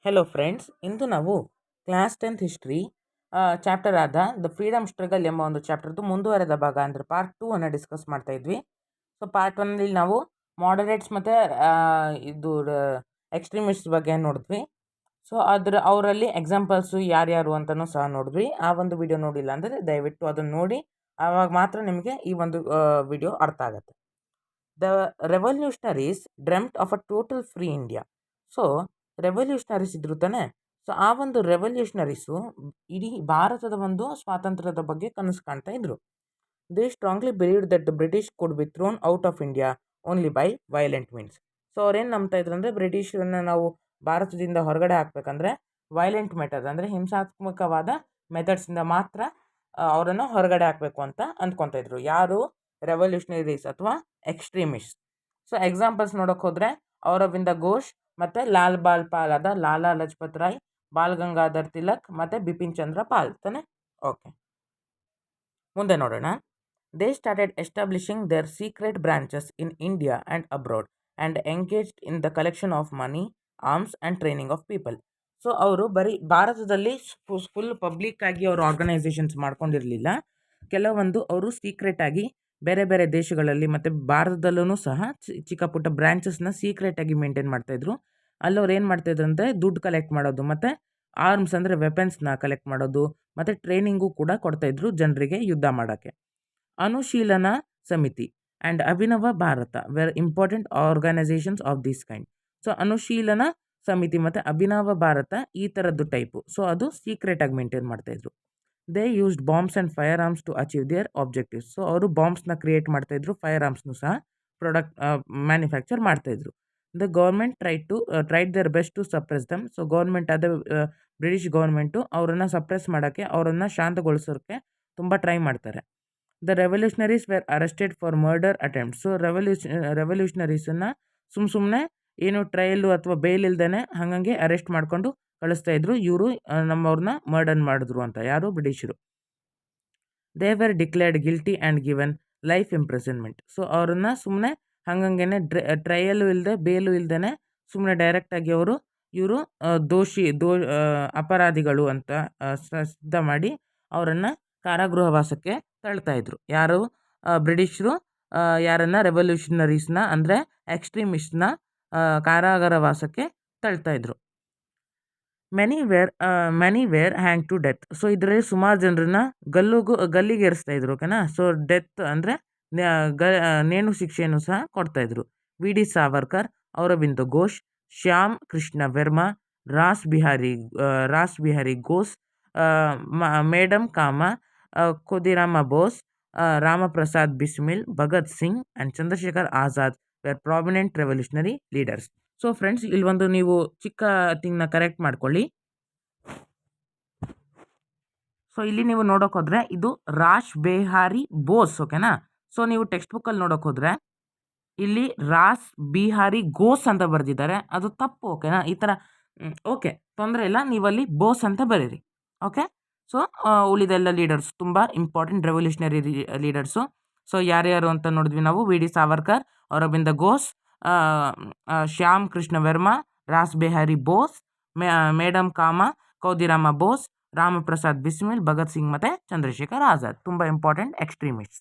Hello friends, ಇಂದು ನಾವು class 10th history chapter ಆದ the freedom struggle ಎಂಬ ಒಂದು ಚಾಪ್ಟರ್ದು ಮುಂದುವರೆದ ಭಾಗ ಅಂದರೆ ಪಾರ್ಟ್ 2 ಅನ್ನು ಡಿಸ್ಕಸ್ ಮಾಡ್ತಾ ಇದ್ವಿ. ಸೊ ಪಾರ್ಟ್ 1ನಲ್ಲಿ ನಾವು ಮಾಡರೇಟ್ಸ್ ಮತ್ತು ಇದು ಎಕ್ಸ್ಟ್ರೀಮಿಸ್ಟ್ಸ್ ಬಗ್ಗೆ ನೋಡಿದ್ವಿ. ಸೊ ಅವರಲ್ಲಿ ಎಕ್ಸಾಂಪಲ್ಸು ಯಾರ್ಯಾರು ಅಂತಲೂ ಸಹ ನೋಡಿದ್ವಿ. ಆ ಒಂದು ವಿಡಿಯೋ ನೋಡಿಲ್ಲ ಅಂದರೆ ದಯವಿಟ್ಟು ಅದನ್ನು ನೋಡಿ, ಆವಾಗ ಮಾತ್ರ ನಿಮಗೆ ಈ ಒಂದು ವಿಡಿಯೋ ಅರ್ಥ ಆಗುತ್ತೆ. The revolutionaries dreamt of a total free India. So revolutionaries ಇದ್ರು ತಾನೆ. ಸೊ ಆ ಒಂದು ರೆವಲ್ಯೂಷನರೀಸು ಇಡೀ ಭಾರತದ ಒಂದು ಸ್ವಾತಂತ್ರ್ಯದ ಬಗ್ಗೆ ಕನಸು ಕಾಣ್ತಾ ಇದ್ರು. They strongly believed that the British could be throne out of India only by violent means. So ಅವ್ರೇನು ನಂಬ್ತಾ ಇದ್ರು ಅಂದರೆ ಬ್ರಿಟಿಷರನ್ನ ನಾವು ಭಾರತದಿಂದ ಹೊರಗಡೆ ಹಾಕಬೇಕಂದ್ರೆ ವೈಲೆಂಟ್ ಮೆಥಡ್ ಅಂದರೆ ಹಿಂಸಾತ್ಮಕವಾದ ಮೆಥಡ್ಸಿಂದ ಮಾತ್ರ ಅವರನ್ನು ಹೊರಗಡೆ ಹಾಕಬೇಕು ಅಂತ ಅಂದ್ಕೊತಾ ಇದ್ರು. ಯಾರು? ರೆವಲ್ಯೂಷನರೀಸ್ ಅಥವಾ ಎಕ್ಸ್ಟ್ರೀಮಿಸ್ಟ್. ಸೊ ಎಕ್ಸಾಂಪಲ್ಸ್ ನೋಡೋಕೆ ಹೋದರೆ ಔರಬಿಂದ ಘೋಷ್ ಮತ್ತು ಲಾಲ್ ಬಾಲ್ ಪಾಲ್ ಆದ ಲಾಲಾ ಲಜಪತ್ ರಾಯ್, ಬಾಲ್ ಗಂಗಾಧರ್ ತಿಲಕ್ ಮತ್ತು ಬಿಪಿನ್ ಚಂದ್ರ ಪಾಲ್ ತಾನೆ. ಓಕೆ, ಮುಂದೆ ನೋಡೋಣ. They started establishing their secret branches in India and abroad and engaged in the collection of money, arms and training of people. So ಅವರು ಬರೀ ಭಾರತದಲ್ಲಿ ಫುಲ್ ಪಬ್ಲಿಕ್ ಆಗಿ ಅವರು ಆರ್ಗನೈಸೇಷನ್ಸ್ ಮಾಡ್ಕೊಂಡಿರಲಿಲ್ಲ. ಕೆಲವೊಂದು ಅವರು ಸೀಕ್ರೆಟ್ ಆಗಿ ಬೇರೆ ಬೇರೆ ದೇಶಗಳಲ್ಲಿ ಮತ್ತು ಭಾರತದಲ್ಲೂ ಸಹ ಚಿಕ್ಕ ಪುಟ್ಟ ಬ್ರಾಂಚಸ್ನ ಸೀಕ್ರೆಟಾಗಿ ಮೇಂಟೈನ್ ಮಾಡ್ತಾಯಿದ್ರು. ಅಲ್ಲವ್ರು ಏನು ಮಾಡ್ತಾಯಿದ್ರು ಅಂದರೆ ದುಡ್ಡು ಕಲೆಕ್ಟ್ ಮಾಡೋದು ಮತ್ತು ಆರ್ಮ್ಸ್ ಅಂದರೆ ವೆಪನ್ಸ್ನ ಕಲೆಕ್ಟ್ ಮಾಡೋದು ಮತ್ತು ಟ್ರೈನಿಂಗು ಕೂಡ ಕೊಡ್ತಾಯಿದ್ರು ಜನರಿಗೆ ಯುದ್ಧ ಮಾಡೋಕ್ಕೆ. Anushilan Samiti and Abhinav Bharat were important organisations of this kind. So Anushilan Samiti ಮತ್ತು ಅಭಿನವ ಭಾರತ ಈ ಥರದ್ದು ಟೈಪು. ಸೊ ಅದು ಸೀಕ್ರೆಟಾಗಿ ಮೇಂಟೈನ್ ಮಾಡ್ತಾಯಿದ್ರು. They used bombs and fire arms to achieve their objectives. So ಅವರು ಬಾಂಬ್ಸ್ನ ಕ್ರಿಯೇಟ್ ಮಾಡ್ತಾಯಿದ್ರು, ಫೈರ್ ಆರ್ಮ್ಸ್ನು ಸಹ ಮ್ಯಾನುಫ್ಯಾಕ್ಚರ್ ಮಾಡ್ತಾಯಿದ್ರು. The government tried their best to suppress them. So government ಆದ ಬ್ರಿಟಿಷ್ ಗೌರ್ಮೆಂಟು ಅವರನ್ನು ಸಪ್ರೆಸ್ ಮಾಡೋಕ್ಕೆ, ಅವರನ್ನು ಶಾಂತಗೊಳಿಸೋಕ್ಕೆ ತುಂಬ ಟ್ರೈ ಮಾಡ್ತಾರೆ. The revolutionaries wear arrested for murder attempt. So ರೆವಲ್ಯೂಷನರೀಸನ್ನು ಸುಮ್ಮನೆ ಏನು ಟ್ರಯಲು ಅಥವಾ ಬೇಲ್ ಇಲ್ದೇ ಹಾಗಂಗೆ ಅರೆಸ್ಟ್ ಮಾಡಿಕೊಂಡು ಕಳಿಸ್ತಾ ಇದ್ರು. ಇವರು ನಮ್ಮವ್ರನ್ನ ಮರ್ಡರ್ ಮಾಡಿದ್ರು ಅಂತ, ಯಾರು? ಬ್ರಿಟಿಷರು. They were declared guilty and given life imprisonment. So ಅವರನ್ನು ಸುಮ್ಮನೆ ಹಾಗಂಗೆ ಟ್ರಯಲು ಇಲ್ಲದೆ ಬೇಲು ಇಲ್ದೇ ಸುಮ್ಮನೆ ಡೈರೆಕ್ಟಾಗಿ ಇವರು ಅಪರಾಧಿಗಳು ಅಂತ ಸಿದ್ಧ ಮಾಡಿ ಅವರನ್ನು ಕಾರಾಗೃಹವಾಸಕ್ಕೆ ತಳ್ತಾಯಿದ್ರು. ಯಾರು? ಬ್ರಿಟಿಷರು ಯಾರನ್ನು? ರೆವಲ್ಯೂಷನರೀಸ್ನ ಅಂದರೆ ಎಕ್ಸ್ಟ್ರೀಮಿಸ್ಟ್ನ ಕಾರಾಗೃಹವಾಸಕ್ಕೆ ತಳ್ತಾಯಿದ್ರು. Many were hang to death. So ಇದರಲ್ಲಿ ಸುಮಾರು ಜನರನ್ನ ಗಲ್ಲಿಗೇರಿಸ್ತಾಯಿದ್ರು. ಓಕೆನಾ. ಸೊ ಡೆತ್ ಅಂದರೆ ನೇಣು ಶಿಕ್ಷೆಯನ್ನು ಸಹ ಕೊಡ್ತಾಯಿದ್ರು. V D Savarkar, Aurobindo Ghosh, Shyam Krishna Varma, Ras Bihari Ghosh, madam Cama, Khudiram Bose, Ramprasad Bismil, Bhagat Singh and Chandrashekhar Azad were prominent revolutionary leaders. So friends, ಇಲ್ಲೊಂದು ನೀವು ಚಿಕ್ಕ ಥಿಂಗ್ನ ಕರೆಕ್ಟ್ ಮಾಡ್ಕೊಳ್ಳಿ. ಸೊ ಇಲ್ಲಿ ನೀವು ನೋಡೋಕೆ ಹೋದರೆ ಇದು ರಾಸ್ ಬಿಹಾರಿ ಬೋಸ್. ಓಕೆನಾ. ಸೊ ನೀವು ಟೆಕ್ಸ್ಟ್ ಬುಕ್ಕಲ್ಲಿ ನೋಡೋಕೆ ಹೋದರೆ ಇಲ್ಲಿ ರಾಸ್ ಬಿಹಾರಿ ಘೋಷ್ ಅಂತ ಬರೆದಿದ್ದಾರೆ, ಅದು ತಪ್ಪು. ಓಕೆನಾ. ಈ ಥರ ಓಕೆ, ತೊಂದರೆ ಇಲ್ಲ, ನೀವಲ್ಲಿ ಬೋಸ್ ಅಂತ ಬರೀರಿ. ಓಕೆ. ಸೊ ಉಳಿದೆಲ್ಲ ಲೀಡರ್ಸ್ ತುಂಬ ಇಂಪಾರ್ಟೆಂಟ್ ರೆವಲ್ಯೂಷನರಿ ಲೀಡರ್ಸು. ಸೊ ಯಾರ್ಯಾರು ಅಂತ ನೋಡಿದ್ವಿ ನಾವು. V D Savarkar, Aurobindo Ghosh, Shyam Krishna Varma, Ras Bihari Bose, madam Cama, Khudiram Bose, Ramprasad Bismil, Bhagat Singh ಮತ್ತು ಚಂದ್ರಶೇಖರ್ ಆಜಾದ್. ತುಂಬ important extremists.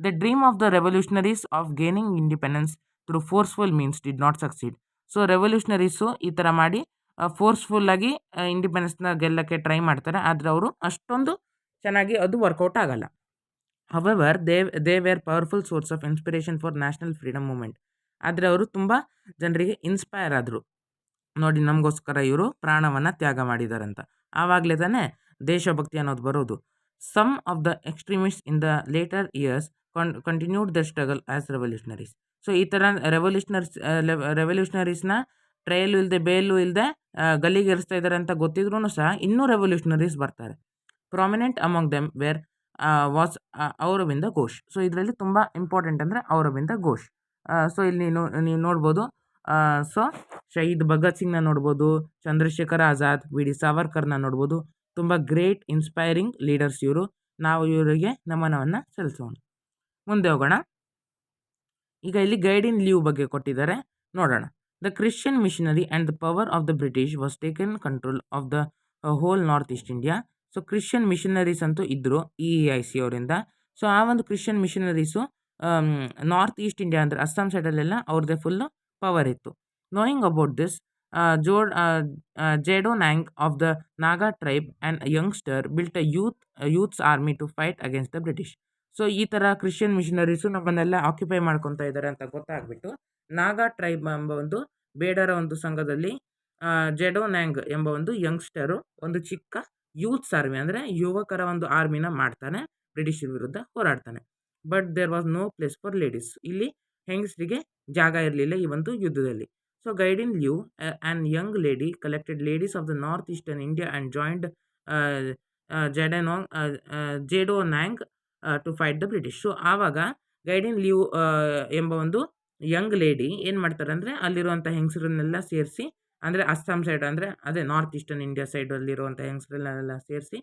The dream of the revolutionaries of gaining independence through forceful means did not succeed. So revolutionaries ಈ ಥರ ಮಾಡಿ ಫೋರ್ಸ್ಫುಲ್ಲಾಗಿ ಇಂಡಿಪೆಂಡೆನ್ಸ್ನ ಗೆಲ್ಲಕ್ಕೆ ಟ್ರೈ ಮಾಡ್ತಾರೆ, ಆದರೆ ಅವರು ಅಷ್ಟೊಂದು ಚೆನ್ನಾಗಿ ಅದು ವರ್ಕೌಟ್ ಆಗಲ್ಲ. However they were powerful source of inspiration for national freedom movement. ಆದರೆ ಅವರು ತುಂಬ ಜನರಿಗೆ ಇನ್ಸ್ಪೈರ್ ಆದರು. ನೋಡಿ, ನಮಗೋಸ್ಕರ ಇವರು ಪ್ರಾಣವನ್ನು ತ್ಯಾಗ ಮಾಡಿದಾರಂತ. ಆವಾಗಲೇ ತಾನೇ ದೇಶಭಕ್ತಿ ಅನ್ನೋದು ಬರೋದು. Some of the extremists in the later years continued the struggle as revolutionaries. So ಈ ಥರ ರೆವಲ್ಯೂಷನರೀಸ್ನ ಟ್ರಯಲು ಇಲ್ಲದೆ ಬೇಲು ಇಲ್ಲದೆ ಗಲ್ಲಿಗೇರಿಸ್ತಾ ಇದ್ದಾರೆ ಅಂತ ಗೊತ್ತಿದ್ರೂ ಸಹ ಇನ್ನೂ ರೆವಲ್ಯೂಷನರೀಸ್ ಬರ್ತಾರೆ. Prominent among them were was Aurobindo Ghosh. So ಇದರಲ್ಲಿ ತುಂಬ ಇಂಪಾರ್ಟೆಂಟ್ ಅಂದರೆ ಔರಬಿಂದ ಘೋಷ್. ಸೊ ಇಲ್ಲಿ ನೀವು ನೋಡ್ಬೋದು. ಸೊ ಶಹೀದ್ ಭಗತ್ ಸಿಂಗ್ನ ನೋಡ್ಬೋದು, ಚಂದ್ರಶೇಖರ್ ಆಜಾದ್, ವಿ ಡಿ ಸಾವರ್ಕರ್ನ ನೋಡ್ಬೋದು. ತುಂಬ ಗ್ರೇಟ್ ಇನ್ಸ್ಪೈರಿಂಗ್ ಲೀಡರ್ಸ್ ಇವರು. ನಾವು ಇವರಿಗೆ ನಮನವನ್ನು ಸಲ್ಲಿಸೋಣ. ಮುಂದೆ ಹೋಗೋಣ. ಈಗ ಇಲ್ಲಿ ಗೈಡ್ ಇನ್ ಲೀವ್ ಬಗ್ಗೆ ಕೊಟ್ಟಿದ್ದಾರೆ, ನೋಡೋಣ. The Christian missionary and the power of the British was taken control of the whole North East India. So Christian missionaries ಅಂತೂ ಇದ್ದರು EEIC ಅವರಿಂದ. ಸೊ ಆ ಒಂದು Christian missionaries North East India ಅಂದರೆ ಅಸ್ಸಾಂ ಸೈಡಲ್ಲೆಲ್ಲ ಅವ್ರದ್ದೇ ಫುಲ್ಲು ಪವರ್ ಇತ್ತು. Knowing about this, Jadonang of the Naga tribe and youngster built a youths army to fight against the British. So ಈ ಥರ ಕ್ರಿಶ್ಚಿಯನ್ ಮಿಷನರೀಸು ನಮ್ಮನ್ನೆಲ್ಲ ಆಕ್ಯುಪೈ ಮಾಡ್ಕೊತಾ ಇದ್ದಾರೆ ಅಂತ ಗೊತ್ತಾಗ್ಬಿಟ್ಟು ನಾಗಾ ಟ್ರೈಬ್ ಎಂಬ ಒಂದು ಬೇಡರ ಒಂದು ಸಂಘದಲ್ಲಿ ಜೆಡೋ ನ್ಯಾಂಗ್ ಎಂಬ ಒಂದು ಯಂಗ್ಸ್ಟರು ಒಂದು ಚಿಕ್ಕ ಯೂತ್ಸ್ ಆರ್ಮಿ ಅಂದರೆ ಯುವಕರ ಒಂದು ಆರ್ಮಿನ ಮಾಡ್ತಾನೆ, ಬ್ರಿಟಿಷರ ವಿರುದ್ಧ ಹೋರಾಡ್ತಾನೆ. But there was no place for ladies. ಇಲ್ಲಿ ಹೆಂಗಸರಿಗೆ ಜಾಗ ಇರಲಿಲ್ಲ ಈ ಒಂದು ಯುದ್ಧದಲ್ಲಿ. So Gaidinliu and young lady collected ladies of the North Eastern India and joined Jadonang to fight the British. So ಆವಾಗ ಗೈಡಿನ್ ಲ್ಯೂ ಎಂಬ ಒಂದು ಯಂಗ್ ಲೇಡಿ ಏನು ಮಾಡ್ತಾರೆ ಅಂದರೆ ಅಲ್ಲಿರುವಂಥ ಹೆಂಗಸರನ್ನೆಲ್ಲ ಸೇರಿಸಿ, ಅಂದರೆ ಅಸ್ಸಾಂ ಸೈಡ್ ಅಂದರೆ ಅದೇ ನಾರ್ತ್ ಈಸ್ಟರ್ನ್ ಇಂಡಿಯಾ ಸೈಡಲ್ಲಿರುವಂಥ ಹೆಂಗಸರನ್ನೆಲ್ಲ ಸೇರಿಸಿ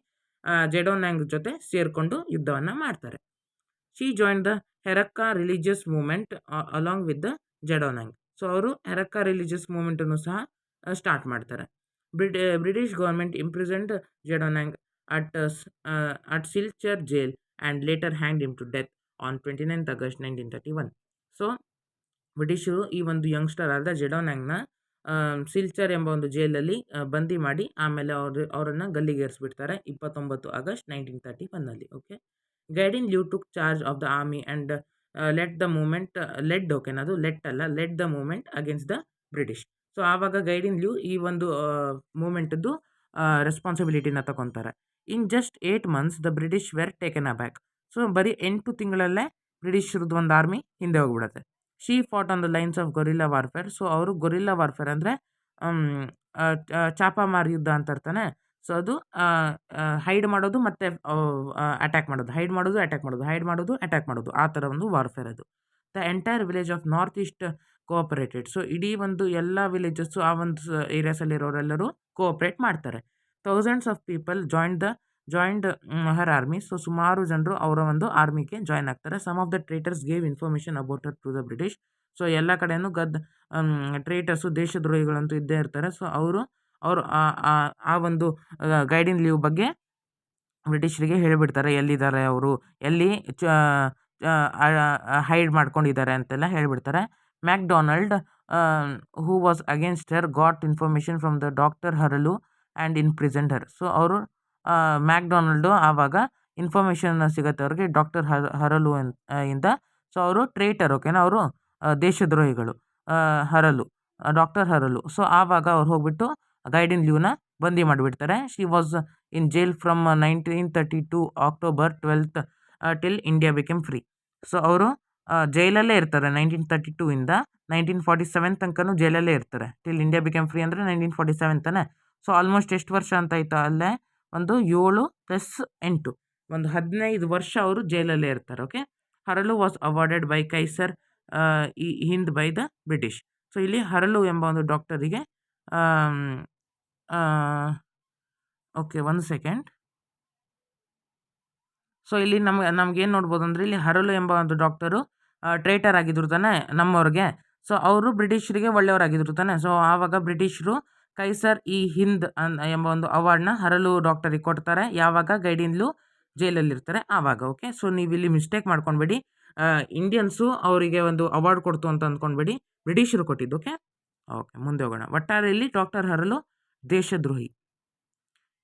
ಜೆಡೋನ್ಯಾಂಗ್ ಜೊತೆ ಸೇರಿಕೊಂಡು ಯುದ್ಧವನ್ನು ಮಾಡ್ತಾರೆ. She join the Heraka religious movement along with the Jadonang. So ಅವರು ಹೆರಕ್ಕಾ ರಿಲಿಜಿಯಸ್ ಮೂವ್ಮೆಂಟನ್ನು ಸಹ ಸ್ಟಾರ್ಟ್ ಮಾಡ್ತಾರೆ. British government imprisoned Jadonang at Silchar jail and later hanged him to death on 29th August 1931. ಸೊ ಬ್ರಿಟಿಷರು ಈ ಒಂದು ಯಂಗ್ಸ್ಟರ್ ಆದ ಜೆಡೋನ್ಯಾಂಗ್ನ ಸಿಲ್ಚರ್ ಎಂಬ ಒಂದು ಜೈಲಲ್ಲಿ ಬಂದಿ ಮಾಡಿ ಆಮೇಲೆ ಅವರನ್ನು ಗಲ್ಲಿಗೇರಿಸ್ಬಿಡ್ತಾರೆ 29 August 1931. Okay, Gaidinliu took charge of the army and let the movement let the movement against the British. So ಆವಾಗ ಗೈಡಿನ್ ಲ್ಯೂ ಈ ಒಂದು ಮೂಮೆಂಟದ್ದು ರೆಸ್ಪಾನ್ಸಿಬಿಲಿಟಿನ ತಗೊತಾರೆ. In just 8 months the British were taken aback. So ಬರೀ 8 ತಿಂಗಳಲ್ಲೇ ಬ್ರಿಟಿಷರದ್ದು ಒಂದು ಆರ್ಮಿ ಹಿಂದೆ ಹೋಗ್ಬಿಡುತ್ತೆ. She fought on the lines of guerrilla warfare. So ಅವರು ಗೊರಿಲ್ಲಾ ವಾರ್ಫೇರ್ ಅಂದರೆ ಚಾಪಾಮಾರ್ ಯುದ್ಧ ಅಂತ ಇರ್ತಾನೆ. ಸೊ ಅದು ಹೈಡ್ ಮಾಡೋದು ಮತ್ತು ಅಟ್ಯಾಕ್ ಮಾಡೋದು, ಹೈಡ್ ಮಾಡೋದು ಅಟ್ಯಾಕ್ ಮಾಡೋದು, ಹೈಡ್ ಮಾಡೋದು ಅಟ್ಯಾಕ್ ಮಾಡೋದು, ಆ ಥರ ಒಂದು ವಾರ್ಫೇರ್ ಅದು. The entire village of north east cooperated. So ಇಡೀ ಒಂದು ಎಲ್ಲ ವಿಲೇಜಸ್ಸು ಆ ಒಂದು ಏರಿಯಾಸಲ್ಲಿರೋರೆಲ್ಲರೂ ಕೋಆಪ್ರೇಟ್ ಮಾಡ್ತಾರೆ. Thousands of people joined her army. So ಸುಮಾರು ಜನರು ಅವರ ಒಂದು ಆರ್ಮಿಗೆ ಜಾಯ್ನ್ ಆಗ್ತಾರೆ. Some of the traitors gave information about her to the British. So ಎಲ್ಲ ಕಡೆಯೂ ಟ್ರೇಟರ್ಸು, ದೇಶದ್ರೋಹಿಗಳಂತೂ ಇದ್ದೇ ಇರ್ತಾರೆ. ಸೊ ಅವರು ಆ ಒಂದು ಗೈಡಿನ್ ಲೀವ್ ಬಗ್ಗೆ ಬ್ರಿಟಿಷರಿಗೆ ಹೇಳಿಬಿಡ್ತಾರೆ, ಎಲ್ಲಿದ್ದಾರೆ ಅವರು, ಎಲ್ಲಿ ಹೈಡ್ ಮಾಡ್ಕೊಂಡಿದ್ದಾರೆ ಅಂತೆಲ್ಲ ಹೇಳಿಬಿಡ್ತಾರೆ. McDonald who was against her got information from the doctor Haralu and in present. So ಅವರು ಮ್ಯಾಕ್ಡೊನಾಲ್ಡು ಆವಾಗ ಇನ್ಫಾರ್ಮೇಷನ್ ಸಿಗುತ್ತೆ ಅವ್ರಿಗೆ ಡಾಕ್ಟರ್ ಹರಲು ಇಂದ. ಸೊ ಅವರು ಟ್ರೇಟರ್, ಓಕೆನಾ, ಅವರು ದೇಶದ್ರೋಹಿಗಳು, ಡಾಕ್ಟರ್ ಹರಲು. ಸೊ ಆವಾಗ ಅವ್ರು ಹೋಗ್ಬಿಟ್ಟು ಗೈಡಿನ್ ಲ್ಯೂನ ಬಂದಿ ಮಾಡಿಬಿಡ್ತಾರೆ. She was in jail from 1932 October 12th till India became free. So ಅವರು ಜೈಲಲ್ಲೇ ಇರ್ತಾರೆ 1932 ಇಂದ 1947 ತನಕನೂ ಜೈಲಲ್ಲೇ ಇರ್ತಾರೆ. ಟಿಲ್ ಇಂಡಿಯಾ ಬಿಕೇಮ್ ಫ್ರೀ ಅಂದರೆ 1947 ತಾನೆ. ಸೊ ಆಲ್ಮೋಸ್ಟ್ ಎಷ್ಟು ವರ್ಷ ಅಂತ ಆಯ್ತು ಅಲ್ಲೇ, ಒಂದು 7 + 8 ಒಂದು 15 ವರ್ಷ ಅವರು ಜೈಲಲ್ಲೇ ಇರ್ತಾರೆ. Okay, Haralu was awarded by Kaiser Hind by the British. So ಇಲ್ಲಿ ಹರಲು ಎಂಬ ಒಂದು ಡಾಕ್ಟರಿಗೆ ಓಕೆ, 1 ಸೆಕೆಂಡ್. ಸೊ ಇಲ್ಲಿ ನಮ್ಗೇನು ನೋಡ್ಬೋದು ಅಂದರೆ ಇಲ್ಲಿ ಹರಲು ಎಂಬ ಒಂದು ಡಾಕ್ಟರು ಟ್ರೇಟರ್ ಆಗಿದ್ರು ತಾನೆ ನಮ್ಮವ್ರಿಗೆ. ಸೊ ಅವರು ಬ್ರಿಟಿಷರಿಗೆ ಒಳ್ಳೆಯವರಾಗಿದ್ರು ತಾನೆ. ಸೊ ಆವಾಗ ಬ್ರಿಟಿಷರು ಕೈಸರ್ ಹಿಂದ್ ಎಂಬ ಒಂದು ಅವಾರ್ಡ್ನ ಹರಲು ಡಾಕ್ಟರಿಗೆ ಕೊಡ್ತಾರೆ. ಯಾವಾಗ ಗೈಡಿನ್ ಲ್ಯೂ ಜೈಲಲ್ಲಿರ್ತಾರೆ ಆವಾಗ. ಓಕೆ, ಸೊ ನೀವು ಇಲ್ಲಿ ಮಿಸ್ಟೇಕ್ ಮಾಡ್ಕೊಬೇಡಿ, ಇಂಡಿಯನ್ಸು ಅವರಿಗೆ ಒಂದು ಅವಾರ್ಡ್ ಕೊಡ್ತು ಅಂತ ಅಂದ್ಕೊಳ್ಬೇಡಿ, ಬ್ರಿಟಿಷರು ಕೊಟ್ಟಿದ್ದು. ಓಕೆ, ಮುಂದೆ ಹೋಗೋಣ. ಒಟ್ಟಾರೆ ಇಲ್ಲಿ ಡಾಕ್ಟರ್ ಹರಲು ದೇಶದ್ರೋಹಿ.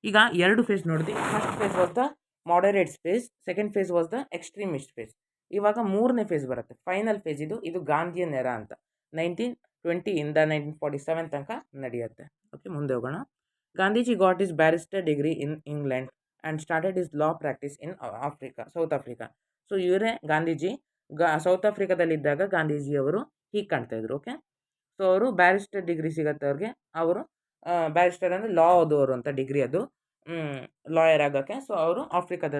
ಈಗ 2 ಫೇಸ್ ನೋಡಿದ್ವಿ. First phase was the moderate phase, second phase was the extremist phase. ಇವಾಗ 3ನೇ ಫೇಸ್ ಬರುತ್ತೆ, ಫೈನಲ್ ಫೇಸ್. ಇದು ಗಾಂಧಿಯನ್ ಎರಾ ಅಂತ 1920 ಇಂದ 1947 ತನಕ ನಡೆಯುತ್ತೆ. ಓಕೆ, ಮುಂದೆ ಹೋಗೋಣ. Gandhiji got his barrister degree in England and started his law practice in South Africa. So ಇವರೇ ಗಾಂಧೀಜಿ ಸೌತ್ ಆಫ್ರಿಕಾದಲ್ಲಿದ್ದಾಗ ಗಾಂಧೀಜಿಯವರು ಹೀಗೆ ಕಾಣ್ತಾಯಿದ್ರು. ಓಕೆ, ಸೊ ಅವರು ಬ್ಯಾರಿಸ್ಟರ್ ಡಿಗ್ರಿ ಸಿಗುತ್ತೆ ಅವ್ರಿಗೆ. ಅವರು ಬ್ಯಾರಿಸ್ಟರ್ ಅಂದರೆ ಲಾ ಓದೋರು ಅಂತ ಡಿಗ್ರಿ, ಅದು ಲಾಯರ್ ಆಗೋಕ್ಕೆ. ಸೊ ಅವರು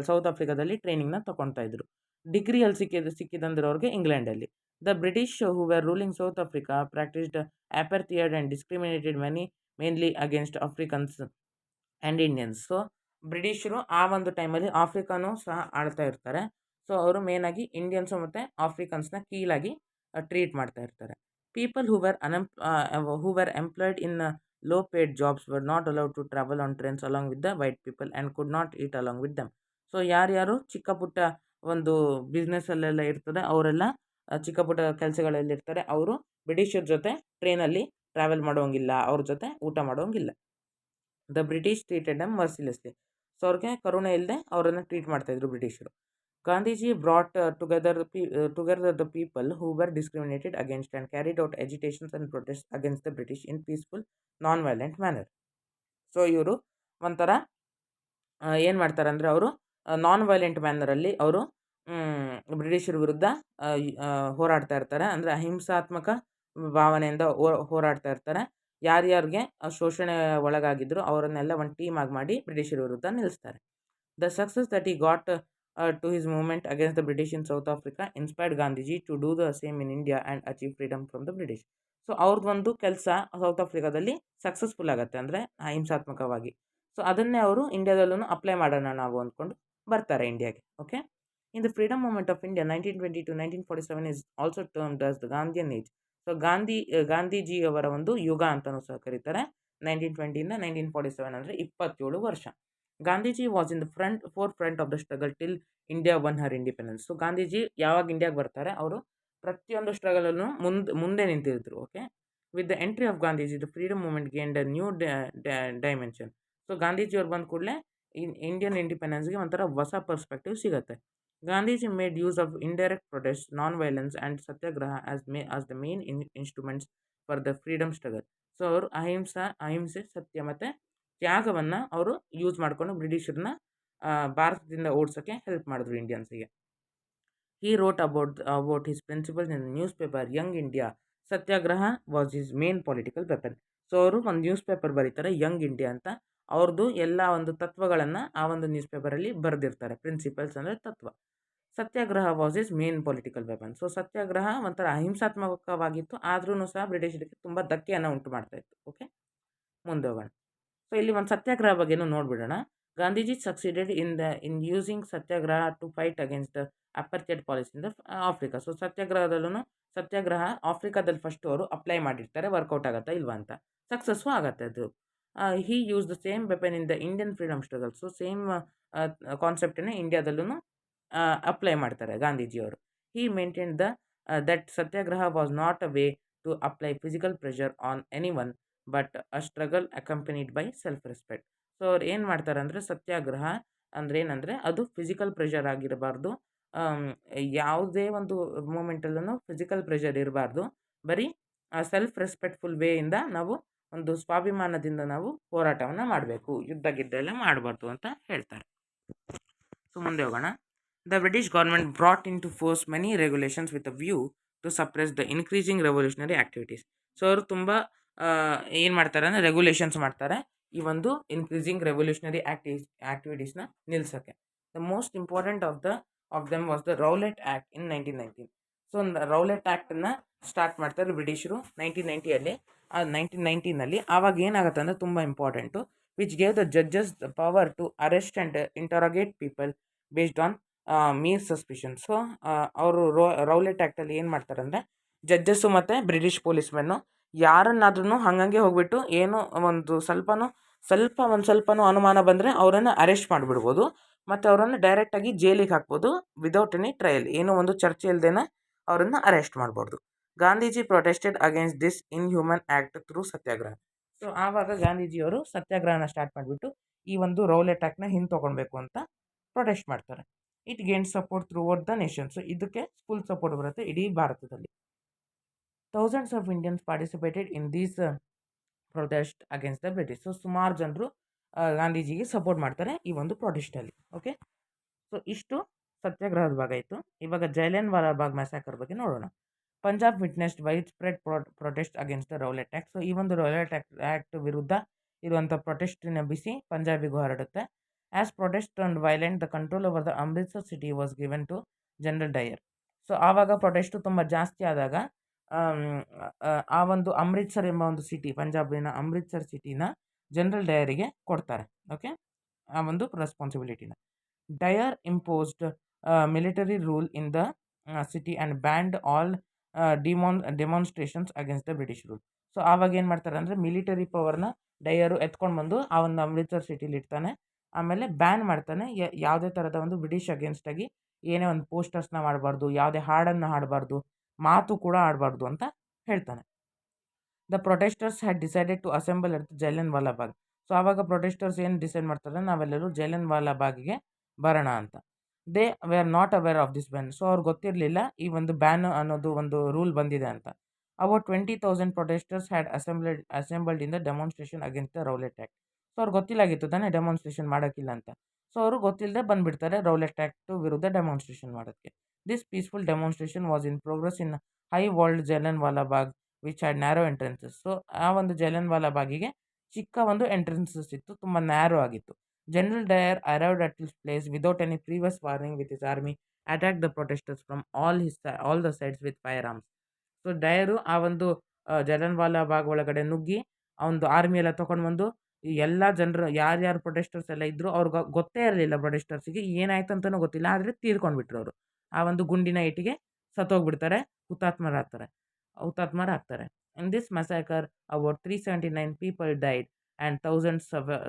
ಸೌತ್ ಆಫ್ರಿಕಾದಲ್ಲಿ ಟ್ರೈನಿಂಗ್ನ ತೊಗೊಳ್ತಾ ಇದ್ರು. ಡಿಗ್ರಿಯಲ್ಲಿ ಸಿಕ್ಕಿದಂದ್ರೆ ಅವ್ರಿಗೆ ಇಂಗ್ಲೆಂಡಲ್ಲಿ. The British who were ruling South Africa practised apartheid and discriminated mainly against Africans and Indians. So ಬ್ರಿಟಿಷರು ಆ ಒಂದು ಟೈಮಲ್ಲಿ ಆಫ್ರಿಕಾನೂ ಸಹ ಆಳ್ತಾ ಇರ್ತಾರೆ. ಸೊ ಅವರು ಮೇನಾಗಿ ಇಂಡಿಯನ್ಸು ಮತ್ತು ಆಫ್ರಿಕನ್ಸ್ನ ಕೀಳಾಗಿ ಟ್ರೀಟ್ ಮಾಡ್ತಾ ಇರ್ತಾರೆ. People who were employed in low paid jobs were not allowed to travel on trains along with the white people and could not eat along with them. So ಯಾರ್ಯಾರು ಚಿಕ್ಕ ಪುಟ್ಟ ಒಂದು ಬಿಸ್ನೆಸ್ಸಲ್ಲೆಲ್ಲ ಇರ್ತದೆ ಅವರೆಲ್ಲ ಚಿಕ್ಕ ಪುಟ್ಟ ಕೆಲಸಗಳಲ್ಲಿ ಇರ್ತಾರೆ, ಅವರು ಬ್ರಿಟಿಷರ ಜೊತೆ ಟ್ರೈನಲ್ಲಿ ಟ್ರಾವೆಲ್ ಮಾಡೋಂಗಿಲ್ಲ, ಅವ್ರ ಜೊತೆ ಊಟ ಮಾಡೋಂಗಿಲ್ಲ. The British treated them mercilessly. So ಅವ್ರಿಗೆ ಕರುಣೆ ಇಲ್ಲದೆ ಅವರನ್ನು ಟ್ರೀಟ್ ಮಾಡ್ತಾಯಿದ್ರು ಬ್ರಿಟಿಷರು. Gandhiji brought together the people who were discriminated against and carried out agitations and protests against the British in peaceful, non-violent manner. So ಇವರು ಒಂಥರ ಏನು ಮಾಡ್ತಾರೆ ಅಂದರೆ ಅವರು ನಾನ್ ವೈಲೆಂಟ್ ಮ್ಯಾನರಲ್ಲಿ ಅವರು ಬ್ರಿಟಿಷರ ವಿರುದ್ಧ ಹೋರಾಡ್ತಾ ಇರ್ತಾರೆ. ಅಂದರೆ ಅಹಿಂಸಾತ್ಮಕ ಭಾವನೆಯಿಂದ ಹೋರಾಡ್ತಾ ಇರ್ತಾರೆ. ಯಾರ್ಯಾರಿಗೆ ಶೋಷಣೆ ಒಳಗಾಗಿದ್ರು ಅವರನ್ನೆಲ್ಲ ಒಂದು ಟೀಮ್ ಆಗಿ ಮಾಡಿ ಬ್ರಿಟಿಷರ ವಿರುದ್ಧ ನಿಲ್ಲಿಸ್ತಾರೆ. The success that he got to his movement against the British in South Africa inspired Gandhiji to do the same in India and achieve freedom from the British. So ಅವ್ರದ್ದೊಂದು ಕೆಲಸ ಸೌತ್ ಆಫ್ರಿಕಾದಲ್ಲಿ successful ಆಗುತ್ತೆ, ಅಂದರೆ ಅಹಿಂಸಾತ್ಮಕವಾಗಿ. So ಅದನ್ನೇ ಅವರು ಇಂಡಿಯಾದಲ್ಲೂ apply ಮಾಡೋಣ ನಾವು ಅಂದ್ಕೊಂಡು ಬರ್ತಾರೆ ಇಂಡಿಯಾಗೆ. Okay, in the freedom movement of India 1920 to 1947 is also termed as the Gandhian age. So ಗಾಂಧೀಜಿಯವರ ಒಂದು ಯುಗ ಅಂತಲೂ ಸಹ ಕರೀತಾರೆ. 1920 1947 ಅಂದರೆ 27 ವರ್ಷ. Gandhiji was in the forefront of the struggle till India won her independence. So Gandhiji ಯಾವಾಗ ಇಂಡಿಯಾಗೆ ಬರ್ತಾರೆ ಅವರು ಪ್ರತಿಯೊಂದು ಸ್ಟ್ರಗಲನ್ನು ಮುಂದೆ ನಿಂತಿದ್ರು. Okay, with the entry of Gandhiji the freedom movement gained a new dimension. So ಗಾಂಧೀಜಿಯವ್ರು ಬಂದ ಕೂಡಲೇ ಇಂಡಿಯನ್ ಇಂಡಿಪೆಂಡೆನ್ಸ್ಗೆ ಒಂಥರ ಹೊಸ ಪರ್ಸ್ಪೆಕ್ಟಿವ್ ಸಿಗುತ್ತೆ. Gandhiji made use of indirect protest, non violence and satyagraha as the main instruments for the freedom struggle. So ಅವರು ಅಹಿಂಸೆ, ಸತ್ಯ ಮತ್ತು ತ್ಯಾಗವನ್ನು ಅವರು ಯೂಸ್ ಮಾಡಿಕೊಂಡು ಬ್ರಿಟಿಷರನ್ನ ಭಾರತದಿಂದ ಓಡಿಸೋಕ್ಕೆ ಹೆಲ್ಪ್ ಮಾಡಿದ್ರು ಇಂಡಿಯನ್ಸಿಗೆ. He wrote about his principles in the newspaper Young India. Satyagraha was his main political weapon. So ಅವರು ಒಂದು ನ್ಯೂಸ್ ಪೇಪರ್ ಬರೀತಾರೆ ಯಂಗ್ ಇಂಡಿಯಾ ಅಂತ. ಅವ್ರದ್ದು ಎಲ್ಲ ಒಂದು ತತ್ವಗಳನ್ನು ಆ ಒಂದು ನ್ಯೂಸ್ ಪೇಪರಲ್ಲಿ ಬರೆದಿರ್ತಾರೆ. ಪ್ರಿನ್ಸಿಪಲ್ಸ್ ಅಂದರೆ ತತ್ವ. Satyagraha was his main political weapon. So satyagraha ಒಂಥರ ಅಹಿಂಸಾತ್ಮಕವಾಗಿತ್ತು, ಆದ್ರೂ ಸಹ ಬ್ರಿಟಿಷರಿಗೆ ತುಂಬ ಧಕ್ಕೆಯನ್ನು ಉಂಟು ಮಾಡ್ತಾ ಇತ್ತು. ಓಕೆ, ಮುಂದೆ ಹೋಗೋಣ. ಸೊ ಇಲ್ಲಿ ಒಂದು ಸತ್ಯಾಗ್ರಹ ಬಗ್ಗೆನೂ ನೋಡ್ಬಿಡೋಣ. Gandhiji succeeded in using satyagraha to fight against the apartheid policy in the Africa. So satyagraha ಆಫ್ರಿಕಾದಲ್ಲಿ ಫಸ್ಟ್ ಅವರು ಅಪ್ಲೈ ಮಾಡಿರ್ತಾರೆ, ವರ್ಕೌಟ್ ಆಗುತ್ತಾ ಇಲ್ವಾ ಅಂತ. ಸಕ್ಸಸ್ಸು ಆಗುತ್ತೆ ಅದು. He use the same weapon in the Indian freedom struggle. So same ಕಾನ್ಸೆಪ್ಟನ್ನು ಇಂಡಿಯಾದಲ್ಲೂ ಅಪ್ಲೈ ಮಾಡ್ತಾರೆ ಗಾಂಧೀಜಿಯವರು. He maintain that satyagraha was not a way to apply physical pressure on anyone but a struggle accompanied by self respect. So ಅವ್ರು ಏನು ಮಾಡ್ತಾರೆ ಅಂದರೆ ಸತ್ಯಾಗ್ರಹ ಅಂದರೆ ಏನಂದರೆ ಅದು ಫಿಸಿಕಲ್ ಪ್ರೆಷರ್ ಆಗಿರಬಾರ್ದು, ಯಾವುದೇ ಒಂದು ಮೂಮೆಂಟಲ್ಲೂ ಫಿಸಿಕಲ್ ಪ್ರೆಷರ್ ಇರಬಾರ್ದು, ಬರೀ ಸೆಲ್ಫ್ ರೆಸ್ಪೆಕ್ಟ್ಫುಲ್ ವೇಯಿಂದ ನಾವು ಒಂದು ಸ್ವಾಭಿಮಾನದಿಂದ ನಾವು ಹೋರಾಟವನ್ನು ಮಾಡಬೇಕು, ಯುದ್ಧ ಗಿದ್ದ ಎಲ್ಲ ಮಾಡಬಾರ್ದು ಅಂತ ಹೇಳ್ತಾರೆ. ಸೊ ಮುಂದೆ ಹೋಗೋಣ. The British government brought into force many regulations with a view to suppress the increasing revolutionary activities. So ಅವರು ತುಂಬ ಏನು ಮಾಡ್ತಾರೆ ಅಂದರೆ ರೆಗ್ಯುಲೇಷನ್ಸ್ ಮಾಡ್ತಾರೆ ಈ ಒಂದು ಇನ್ಕ್ರೀಸಿಂಗ್ ರೆವಲ್ಯೂಷನರಿ ಆ್ಯಕ್ಟಿವಿಟೀಸ್ನ ನಿಲ್ಲಿಸೋಕ್ಕೆ. The most important of them was the Rowlatt Act in 1919. So Rowlatt ಆ್ಯಕ್ಟನ್ನು ಸ್ಟಾರ್ಟ್ ಮಾಡ್ತಾರೆ ಬ್ರಿಟಿಷರು 1990ಯಲ್ಲಿ. ಆ 1919ನಲ್ಲಿ ಆವಾಗ ಏನಾಗುತ್ತೆ ಅಂದರೆ ತುಂಬ important, which gave the judges the power to arrest and ಇಂಟರೋಗೇಟ್ people based on mere suspicion. So ಅವರು ರೌಲೆಟ್ ಆ್ಯಕ್ಟಲ್ಲಿ ಏನು ಮಾಡ್ತಾರೆ ಅಂದರೆ ಜಡ್ಜಸ್ಸು ಮತ್ತು ಬ್ರಿಟಿಷ್ ಪೊಲೀಸ್ಮೆನ್ನು ಯಾರನ್ನಾದ್ರೂ ಹಂಗಂಗೆ ಹೋಗ್ಬಿಟ್ಟು ಏನೋ ಒಂದು ಸ್ವಲ್ಪನೂ ಅನುಮಾನ ಬಂದರೆ ಅವರನ್ನು ಅರೆಸ್ಟ್ ಮಾಡಿಬಿಡ್ಬೋದು ಮತ್ತು ಅವರನ್ನು ಡೈರೆಕ್ಟಾಗಿ ಜೈಲಿಗೆ ಹಾಕ್ಬೋದು ವಿದೌಟ್ ಎನಿ ಟ್ರಯಲ್, ಏನೋ ಒಂದು ಚರ್ಚೆ ಇಲ್ಲದೇನೆ ಅವರನ್ನು ಅರೆಸ್ಟ್ ಮಾಡ್ಬೋದು. Gandhiji protested against this inhuman act through satyagraha. So ಆವಾಗ ಗಾಂಧೀಜಿಯವರು ಸತ್ಯಾಗ್ರಹನ ಸ್ಟಾರ್ಟ್ ಮಾಡಿಬಿಟ್ಟು ಈ ಒಂದು ರೌಲೆಟ್ ಆ್ಯಕ್ಟ್ನ ತೊಗೊಳ್ಬೇಕು ಅಂತ ಪ್ರೊಟೆಸ್ಟ್ ಮಾಡ್ತಾರೆ. It gain support through out the nation. So ಇದಕ್ಕೆ ಫುಲ್ ಸಪೋರ್ಟ್ ಬರುತ್ತೆ ಇಡೀ ಭಾರತದಲ್ಲಿ. Thousands of Indians participated in these protest against the British. So ಸುಮಾರು ಜನರು ಗಾಂಧೀಜಿಗೆ ಸಪೋರ್ಟ್ ಮಾಡ್ತಾರೆ ಈ ಒಂದು ಪ್ರೊಟೆಸ್ಟಲ್ಲಿ. ಓಕೆ, ಸೊ ಇಷ್ಟು ಸತ್ಯಾಗ್ರಹದ ಭಾಗ ಇತ್ತು. ಇವಾಗ ಜಲಿಯನ್ ವಾಲಾ ಬಾಗ್ ಮ್ಯಾಸಕರ್ ಬಗ್ಗೆ ನೋಡೋಣ. Punjab witnessed widespread protest against the Rowlatt Act. So ಈ ಒಂದು ರೌಲೆಟ್ ಆ್ಯಕ್ಟ್ ವಿರುದ್ಧ ಇರುವಂಥ ಪ್ರೊಟೆಸ್ಟಿನ ಬಿಸಿ ಪಂಜಾಬಿಗೂ ಹರಡುತ್ತೆ. As protest turned violent the control over the Amritsar city was given to General Dyer. So ಆವಾಗ ಪ್ರೊಟೆಸ್ಟು ತುಂಬ ಜಾಸ್ತಿ ಆದಾಗ ಆ ಒಂದು ಅಮೃತ್ಸರ್ ಎಂಬ ಒಂದು ಸಿಟಿ, ಪಂಜಾಬಿನ ಅಮೃತ್ಸರ್ ಸಿಟಿನ ಜನರಲ್ ಡಯರಿಗೆ ಕೊಡ್ತಾರೆ. ಓಕೆ, ಆ ಒಂದು ರೆಸ್ಪಾನ್ಸಿಬಿಲಿಟಿನ. Dyer imposed military rule in the city and band all demonstrations against the British rule. So ಆವಾಗ ಏನು ಮಾಡ್ತಾರೆ ಅಂದರೆ ಮಿಲಿಟರಿ ಪವರ್ನ ಡಯರು ಎತ್ಕೊಂಡು ಬಂದು ಆ ಒಂದು ಅಮೃತಸರ್ ಸಿಟಿಲಿ ಇಡ್ತಾನೆ. ಆಮೇಲೆ ಬ್ಯಾನ್ ಮಾಡ್ತಾನೆ, ಯಾವುದೇ ಥರದ ಒಂದು ಬ್ರಿಟಿಷ್ ಅಗೇನ್ಸ್ಟಾಗಿ ಏನೇ ಒಂದು ಪೋಸ್ಟರ್ಸ್ನ ಮಾಡಬಾರ್ದು, ಯಾವುದೇ ಹಾಡನ್ನು ಹಾಡಬಾರ್ದು, ಮಾತು ಕೂಡ ಆಡಬಾರ್ದು ಅಂತ ಹೇಳ್ತಾನೆ. The protesters had decided to assemble at Jallianwala ವಾಲಾಬಾಗ್. ಸೊ ಆವಾಗ ಪ್ರೊಟೆಸ್ಟರ್ಸ್ ಏನು ಡಿಸೈಡ್ ಮಾಡ್ತಾರೆ, ನಾವೆಲ್ಲರೂ ಜಲಿಯನ್ ವಾಲಾಬಾಗಿಗೆ ಬರೋಣ ಅಂತ. They were not aware of this ban. So ಅವ್ರಿಗೆ ಗೊತ್ತಿರಲಿಲ್ಲ ಈ ಒಂದು ಬ್ಯಾನ್ ಅನ್ನೋದು ಒಂದು ರೂಲ್ ಬಂದಿದೆ ಅಂತ. About 20,000 protesters had assembled in the demonstration against the Rowlatt Act. So ಅವ್ರಿಗೆ ಗೊತ್ತಿಲ್ಲಾಗಿತ್ತು ತಾನೇ ಡೆಮಾನ್ಸ್ಟ್ರೇಷನ್ ಮಾಡೋಕ್ಕಿಲ್ಲ ಅಂತ. ಸೊ ಅವರು ಗೊತ್ತಿಲ್ಲದೆ ಬಂದುಬಿಡ್ತಾರೆ ರೌಲೆಟ್ ಆ್ಯಕ್ಟ್ ವಿರುದ್ಧ ಡೆಮಾನ್ಸ್ಟ್ರೇಷನ್ ಮಾಡೋಕ್ಕೆ. This peaceful demonstration was in progress in high walled Jallianwala ವಾಲಾಬಾಗ್ which had narrow entrances. So ಆ ಒಂದು ಜಲಿಯನ್ ವಾಲಾಬಾಗಿಗೆ ಚಿಕ್ಕ ಒಂದು ಎಂಟ್ರೆನ್ಸಸ್ ಇತ್ತು, ತುಂಬ ನ್ಯಾರೋ ಆಗಿತ್ತು. General Dyer arrived at this place without any previous warning with his army attack the protesters from all the sides with firearms. So Dyer ಆ ಒಂದು ಜಲಿಯನ್ ವಾಲಾಬಾಗ್ ಒಳಗಡೆ ನುಗ್ಗಿ ಆ ಒಂದು ಆರ್ಮಿ ಎಲ್ಲ ತೊಗೊಂಡು ಬಂದು ಈ ಎಲ್ಲ ಜನರು ಯಾರ್ಯಾರು ಪ್ರೊಟೆಸ್ಟರ್ಸ್ ಎಲ್ಲ ಇದ್ದರು ಅವ್ರಿಗೆ ಗೊತ್ತೇ ಇರಲಿಲ್ಲ, ಪ್ರೊಟೆಸ್ಟರ್ಸಿಗೆ ಏನಾಯ್ತು ಅಂತಲೂ ಗೊತ್ತಿಲ್ಲ, ಆದರೆ ತೀರ್ಕೊಂಡ್ಬಿಟ್ರು ಅವರು. ಆ ಒಂದು ಗುಂಡಿನ ಏಟಿಗೆ ಸತ್ತೋಗ್ಬಿಡ್ತಾರೆ, ಹುತಾತ್ಮರಾಗ್ತಾರೆ. In this massacre about 379 people died and thousands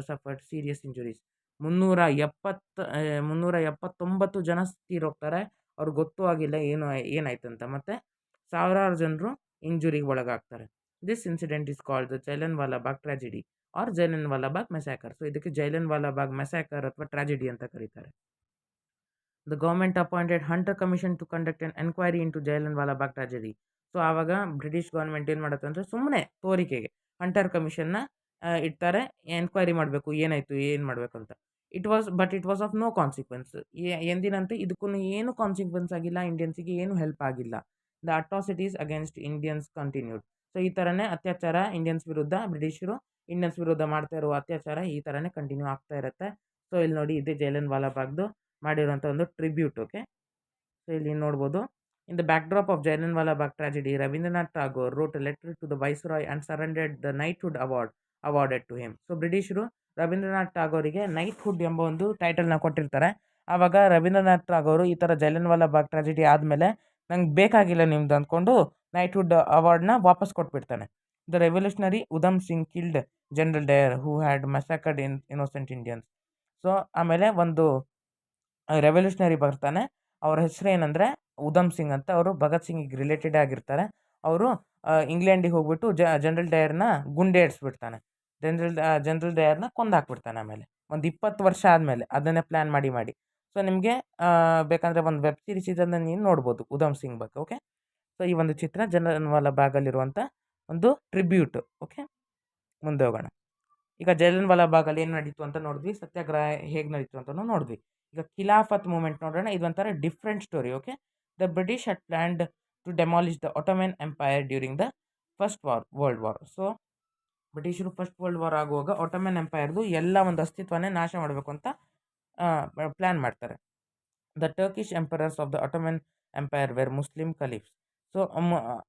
suffered serious injuries. 379 ಜನ ತೀರೋಗ್ತಾರೆ, ಅವ್ರಿಗೆ ಗೊತ್ತೂ ಆಗಿಲ್ಲ ಏನಾಯ್ತಂತ, ಮತ್ತು ಸಾವಿರಾರು ಜನರು ಇಂಜುರಿಗೆ ಒಳಗಾಗ್ತಾರೆ. This incident is called the Jallian ವಾಲಾಬಾಗ್ tragedy R Jallian Walabagh ಮೆಸಾಕರ್. So ಇದಕ್ಕೆ ಜಲಿಯನ್ ವಾಲಾಬಾಗ್ ಮೆಸಾಕರ್ ಅಥವಾ ಟ್ರಾಜಿಡಿ ಅಂತ ಕರೀತಾರೆ. The government appointed hunter commission to conduct N enquiry into Jallian ವಾಲಾಬಾಗ್ ಟ್ರಾಜಿಡಿ. ಸೊ ಆವಾಗ ಬ್ರಿಟಿಷ್ ಗೌರ್ಮೆಂಟ್ ಏನು ಮಾಡುತ್ತೆ ಅಂದರೆ ಸುಮ್ಮನೆ ತೋರಿಕೆಗೆ ಹಂಟರ್ ಕಮಿಷನ್ನ ಇಡ್ತಾರೆ, ಎನ್ಕ್ವೈರಿ ಮಾಡಬೇಕು ಏನಾಯಿತು ಏನು ಮಾಡಬೇಕು ಅಂತ. It was of no consequence. ಎಂದಿನಂತೆ ಇದಕ್ಕೂ ಏನು ಕಾನ್ಸಿಕ್ವೆನ್ಸ್ ಆಗಿಲ್ಲ, ಇಂಡಿಯನ್ಸಿಗೆ ಏನು ಹೆಲ್ಪ್ ಆಗಿಲ್ಲ. The atrocities against Indians continued. So ಈ ಥರನೇ ಅತ್ಯಾಚಾರ ಬ್ರಿಟಿಷರು ಇಂಡಿಯನ್ಸ್ ವಿರುದ್ಧ ಮಾಡ್ತಾ ಇರುವ ಅತ್ಯಾಚಾರ ಈ ಥರನೇ ಕಂಟಿನ್ಯೂ ಆಗ್ತಾ ಇರುತ್ತೆ. ಸೊ ಇಲ್ಲಿ ನೋಡಿ, ಇದೇ ಜಲಿಯನ್ ವಾಲಾಬಾಗ್ದು ಮಾಡಿರುವಂಥ ಒಂದು ಟ್ರಿಬ್ಯೂಟ್. ಓಕೆ, ಸೊ ಇಲ್ಲಿ ನೋಡ್ಬೋದು. In the backdrop of Jallianwala ವಾಲಾಬಾಗ್ tragedy, Rabindranath Tagore wrote a letter to the viceroy and surrendered the knighthood awarded to him. So ಬ್ರಿಟಿಷರು ರವೀಂದ್ರನಾಥ್ ಟಾಗೋರಿಗೆ ನೈಟ್ಹುಡ್ ಎಂಬ ಒಂದು ಟೈಟಲ್ನ ಕೊಟ್ಟಿರ್ತಾರೆ. ಆವಾಗ ರವೀಂದ್ರನಾಥ್ ಟಾಗೋರು ಈ ಥರ ಜಲಿಯನ್ ವಾಲಾಬಾಗ್ ಟ್ರಾಜಿಡಿ ಆದಮೇಲೆ ನಂಗೆ ಬೇಕಾಗಿಲ್ಲ ನಿಮ್ದು ಅಂದ್ಕೊಂಡು ನೈಟ್ಹುಡ್ ಅವಾರ್ಡ್ನ ವಾಪಸ್ ಕೊಟ್ಬಿಡ್ತಾನೆ. The revolutionary Udham Singh killed General Dyer who had massacred innocent Indians. So ಆಮೇಲೆ ಒಂದು ರೆವಲ್ಯೂಷನರಿ ಬರ್ತಾನೆ, ಅವ್ರ ಹೆಸರು ಏನಂದರೆ ಉಧಮ್ ಸಿಂಗ್ ಅಂತ. ಅವರು ಭಗತ್ ಸಿಂಗಿಗೆ ರಿಲೇಟೆಡ್ ಆಗಿರ್ತಾರೆ. ಅವರು ಇಂಗ್ಲೆಂಡಿಗೆ ಹೋಗ್ಬಿಟ್ಟು ಜನರಲ್ ಡಯರ್ನ ಗುಂಡೇರಿಸ್ಬಿಡ್ತಾನೆ. ಜನರಲ್ ಡಯರ್ನ ಕೊಂದಾಕ್ಬಿಡ್ತಾನೆ. ಆಮೇಲೆ ಒಂದು 20 ವರ್ಷ ಆದಮೇಲೆ ಅದನ್ನೇ ಪ್ಲ್ಯಾನ್ ಮಾಡಿ. ಸೊ ನಿಮಗೆ ಬೇಕಂದರೆ ಒಂದು ವೆಬ್ ಸೀರೀಸ್ ಇದನ್ನು ನೀವು ನೋಡ್ಬೋದು ಉಧಮ್ ಸಿಂಗ್ ಬಗ್ಗೆ. ಓಕೆ, ಸೊ ಈ ಒಂದು ಚಿತ್ರ ಜಲಿಯನ್ ವಾಲಾಬಾಗಲ್ಲಿರುವಂಥ ಒಂದು ಟ್ರಿಬ್ಯೂಟ್. ಓಕೆ, ಮುಂದೆ ಹೋಗೋಣ. ಈಗ ಜಲಿಯನ್ ವಾಲಾಬಾಗಲ್ಲಿ ಏನು ನಡೀತು ಅಂತ ನೋಡಿದ್ವಿ, ಸತ್ಯಾಗ್ರಹ ಹೇಗೆ ನಡೀತು ಅಂತಲೂ ನೋಡಿದ್ವಿ. ಈಗ ಖಿಲಾಫತ್ ಮೂಮೆಂಟ್ ನೋಡೋಣ. ಇದೊಂಥರ different story. Okay, the British had planned to demolish the Ottoman Empire during the First World War. So ಬ್ರಿಟಿಷರು ಫಸ್ಟ್ ವರ್ಲ್ಡ್ ವಾರ್ ಆಗುವಾಗ ಒಟೊಮನ್ ಎಂಪೈರ್ದು ಎಲ್ಲ ಒಂದು ಅಸ್ತಿತ್ವನೇ ನಾಶ ಮಾಡಬೇಕು ಅಂತ ಪ್ಲ್ಯಾನ್ ಮಾಡ್ತಾರೆ. The Turkish emperors of the Ottoman Empire were Muslim caliphs. So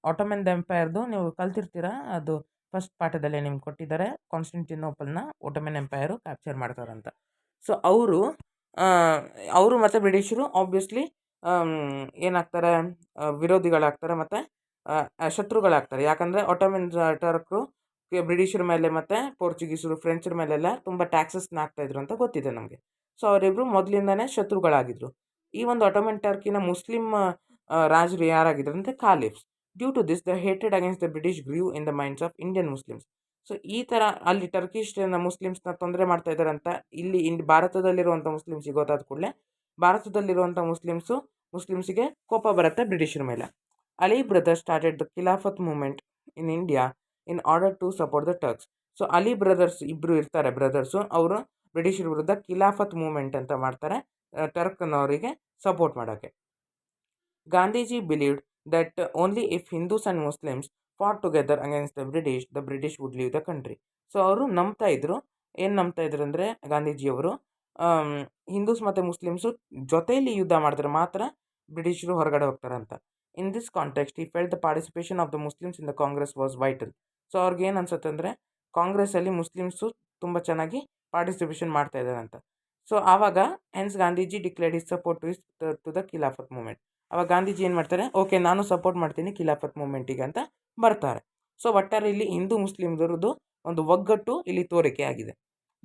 Ottoman ಎಂಪೈರ್ದು ನೀವು ಕಲ್ತಿರ್ತೀರಾ, ಅದು ಫಸ್ಟ್ ಪಾಠದಲ್ಲೇ ನಿಮ್ಗೆ ಕೊಟ್ಟಿದ್ದಾರೆ. ಕಾನ್ಸ್ಟಂಟಿನೋಪಲ್ನ ಒಟೊಮನ್ ಎಂಪೈರು ಕ್ಯಾಪ್ಚರ್ ಮಾಡ್ತಾರಂತ. ಸೊ ಅವರು ಮತ್ತು ಬ್ರಿಟಿಷರು ಆಬ್ವಿಯಸ್ಲಿ ಏನಾಗ್ತಾರೆ, ವಿರೋಧಿಗಳಾಗ್ತಾರೆ ಮತ್ತು ಶತ್ರುಗಳಾಗ್ತಾರೆ. ಯಾಕಂದರೆ ಒಟೊಮನ್ ಟರ್ಕರು ಬ್ರಿಟಿಷರ ಮೇಲೆ ಮತ್ತು ಪೋರ್ಚುಗೀಸರು ಫ್ರೆಂಚರ ಮೇಲೆಲ್ಲ ತುಂಬ ಟ್ಯಾಕ್ಸಸ್ನ ಹಾಕ್ತಾಯಿದ್ರು ಅಂತ ಗೊತ್ತಿದೆ ನಮಗೆ. ಸೊ ಅವರಿಬ್ಬರು ಮೊದಲಿಂದನೇ ಶತ್ರುಗಳಾಗಿದ್ದರು. ಈ ಒಂದು ಒಟೊಮನ್ ಟರ್ಕಿನ ಮುಸ್ಲಿಂ ರಾಜರು ಯಾರಾಗಿದ್ರು ಅಂದರೆ caliphs. Due to this the ಹೇಟೆಡ್ against the British grew in the minds of Indian Muslims. So ಈ ಥರ ಅಲ್ಲಿ ಟರ್ಕಿಶ್ ಮುಸ್ಲಿಮ್ಸ್ನ ತೊಂದರೆ ಮಾಡ್ತಾ ಇದ್ದಾರೆ ಅಂತ ಇಲ್ಲಿ ಭಾರತದಲ್ಲಿರುವಂಥ ಮುಸ್ಲಿಮ್ಸಿಗೆ ಗೊತ್ತಾದ ಕೂಡಲೇ ಭಾರತದಲ್ಲಿರುವಂಥ ಮುಸ್ಲಿಮ್ಸಿಗೆ ಕೋಪ ಬರುತ್ತೆ ಬ್ರಿಟಿಷರ ಮೇಲೆ. Ali brothers started the Khilafat movement in India in order to support the Turks. So Ali brothers ಇಬ್ಬರು ಇರ್ತಾರೆ, ಬ್ರದರ್ಸು. ಅವರು ಬ್ರಿಟಿಷರ ವಿರುದ್ಧ ಖಿಲಾಫತ್ ಮೂವ್ಮೆಂಟ್ ಅಂತ ಮಾಡ್ತಾರೆ, ಟರ್ಕ್ನವರಿಗೆ ಸಪೋರ್ಟ್ ಮಾಡೋಕ್ಕೆ. Gandhiji believed that only if Hindus and Muslims fought together against the British would leave the country. So ಅವರು ನಂಬ್ತಾ ಇದ್ರು ಅಂದರೆ ಗಾಂಧೀಜಿಯವರು ಹಿಂದೂಸ್ ಮತ್ತು ಮುಸ್ಲಿಮ್ಸು ಜೊತೆಯಲ್ಲಿ ಯುದ್ಧ ಮಾಡಿದ್ರೆ ಮಾತ್ರ ಬ್ರಿಟಿಷರು ಹೊರಗಡೆ ಹೋಗ್ತಾರಂತ. ಇನ್ ದಿಸ್ ಕಾಂಟೆಕ್ಸ್ಟ್ ಈ felt the participation of the Muslims in the Congress was vital. So ಅವ್ರಿಗೆ ಏನು ಅನ್ಸುತ್ತೆ ಅಂದರೆ ಕಾಂಗ್ರೆಸ್ಸಲ್ಲಿ ಮುಸ್ಲಿಮ್ಸು ತುಂಬ ಚೆನ್ನಾಗಿ ಪಾರ್ಟಿಸಿಪೇಷನ್ ಮಾಡ್ತಾ ಇದ್ದಾರೆ ಅಂತ. ಸೊ ಆವಾಗ hence Gandhiji declared his support to the Khilafat movement. ಅವಾಗ ಗಾಂಧೀಜಿ ಏನು ಮಾಡ್ತಾರೆ, ಓಕೆ ನಾನು ಸಪೋರ್ಟ್ ಮಾಡ್ತೀನಿ ಖಿಲಾಫತ್ ಮೂಮೆಂಟಿಗೆ ಅಂತ ಬರ್ತಾರೆ. ಸೊ ಒಟ್ಟಾರೆ ಇಲ್ಲಿ ಹಿಂದೂ ಮುಸ್ಲಿಮ್ರದ್ದು ಒಂದು ಒಗ್ಗಟ್ಟು ಇಲ್ಲಿ ತೋರಿಕೆ ಆಗಿದೆ.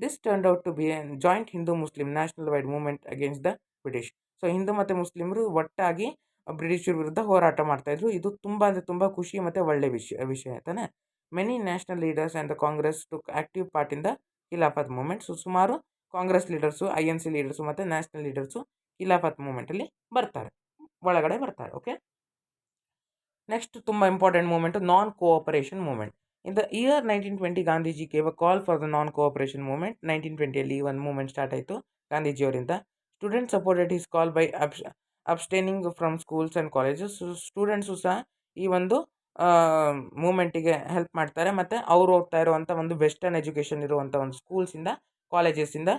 This turned out to be an joint Hindu Muslim national wide movement against the British. So Hindu ಮತ್ತು ಮುಸ್ಲಿಮರು ಒಟ್ಟಾಗಿ ಬ್ರಿಟಿಷರ ವಿರುದ್ಧ ಹೋರಾಟ ಮಾಡ್ತಾಯಿದ್ರು. ಇದು ತುಂಬ ಅಂದರೆ ತುಂಬ ಖುಷಿ ಮತ್ತು ಒಳ್ಳೆ ವಿಷಯ ತಾನೆ. Many national leaders and the Congress took active part in the Khilafat movement. So ಸುಮಾರು ಕಾಂಗ್ರೆಸ್ ಲೀಡರ್ಸು, INC ಲೀಡರ್ಸು ಮತ್ತು ನ್ಯಾಷನಲ್ ಲೀಡರ್ಸು ಖಿಲಾಫತ್ ಮೂಮೆಂಟಲ್ಲಿ ಒಳಗಡೆ ಬರ್ತಾರೆ. ಓಕೆ, ನೆಕ್ಸ್ಟ್ ತುಂಬ important movement non cooperation movement. In the year 1920 Gandhiji gave a call for the non cooperation movement. 1920 ಒಂದು movement start ಆಯಿತು ಗಾಂಧೀಜಿಯವರಿಂದ. Student supported his call by abstaining from schools and colleges. Students ಸಹ ಈ ಒಂದು ಮೂಮೆಂಟಿಗೆ help ಮಾಡ್ತಾರೆ, ಮತ್ತು ಅವರು ಓದ್ತಾ ಇರುವಂಥ ಒಂದು ವೆಸ್ಟರ್ನ್ ಎಜುಕೇಷನ್ ಇರುವಂಥ ಒಂದು ಸ್ಕೂಲ್ಸಿಂದ, ಕಾಲೇಜಸ್ಸಿಂದ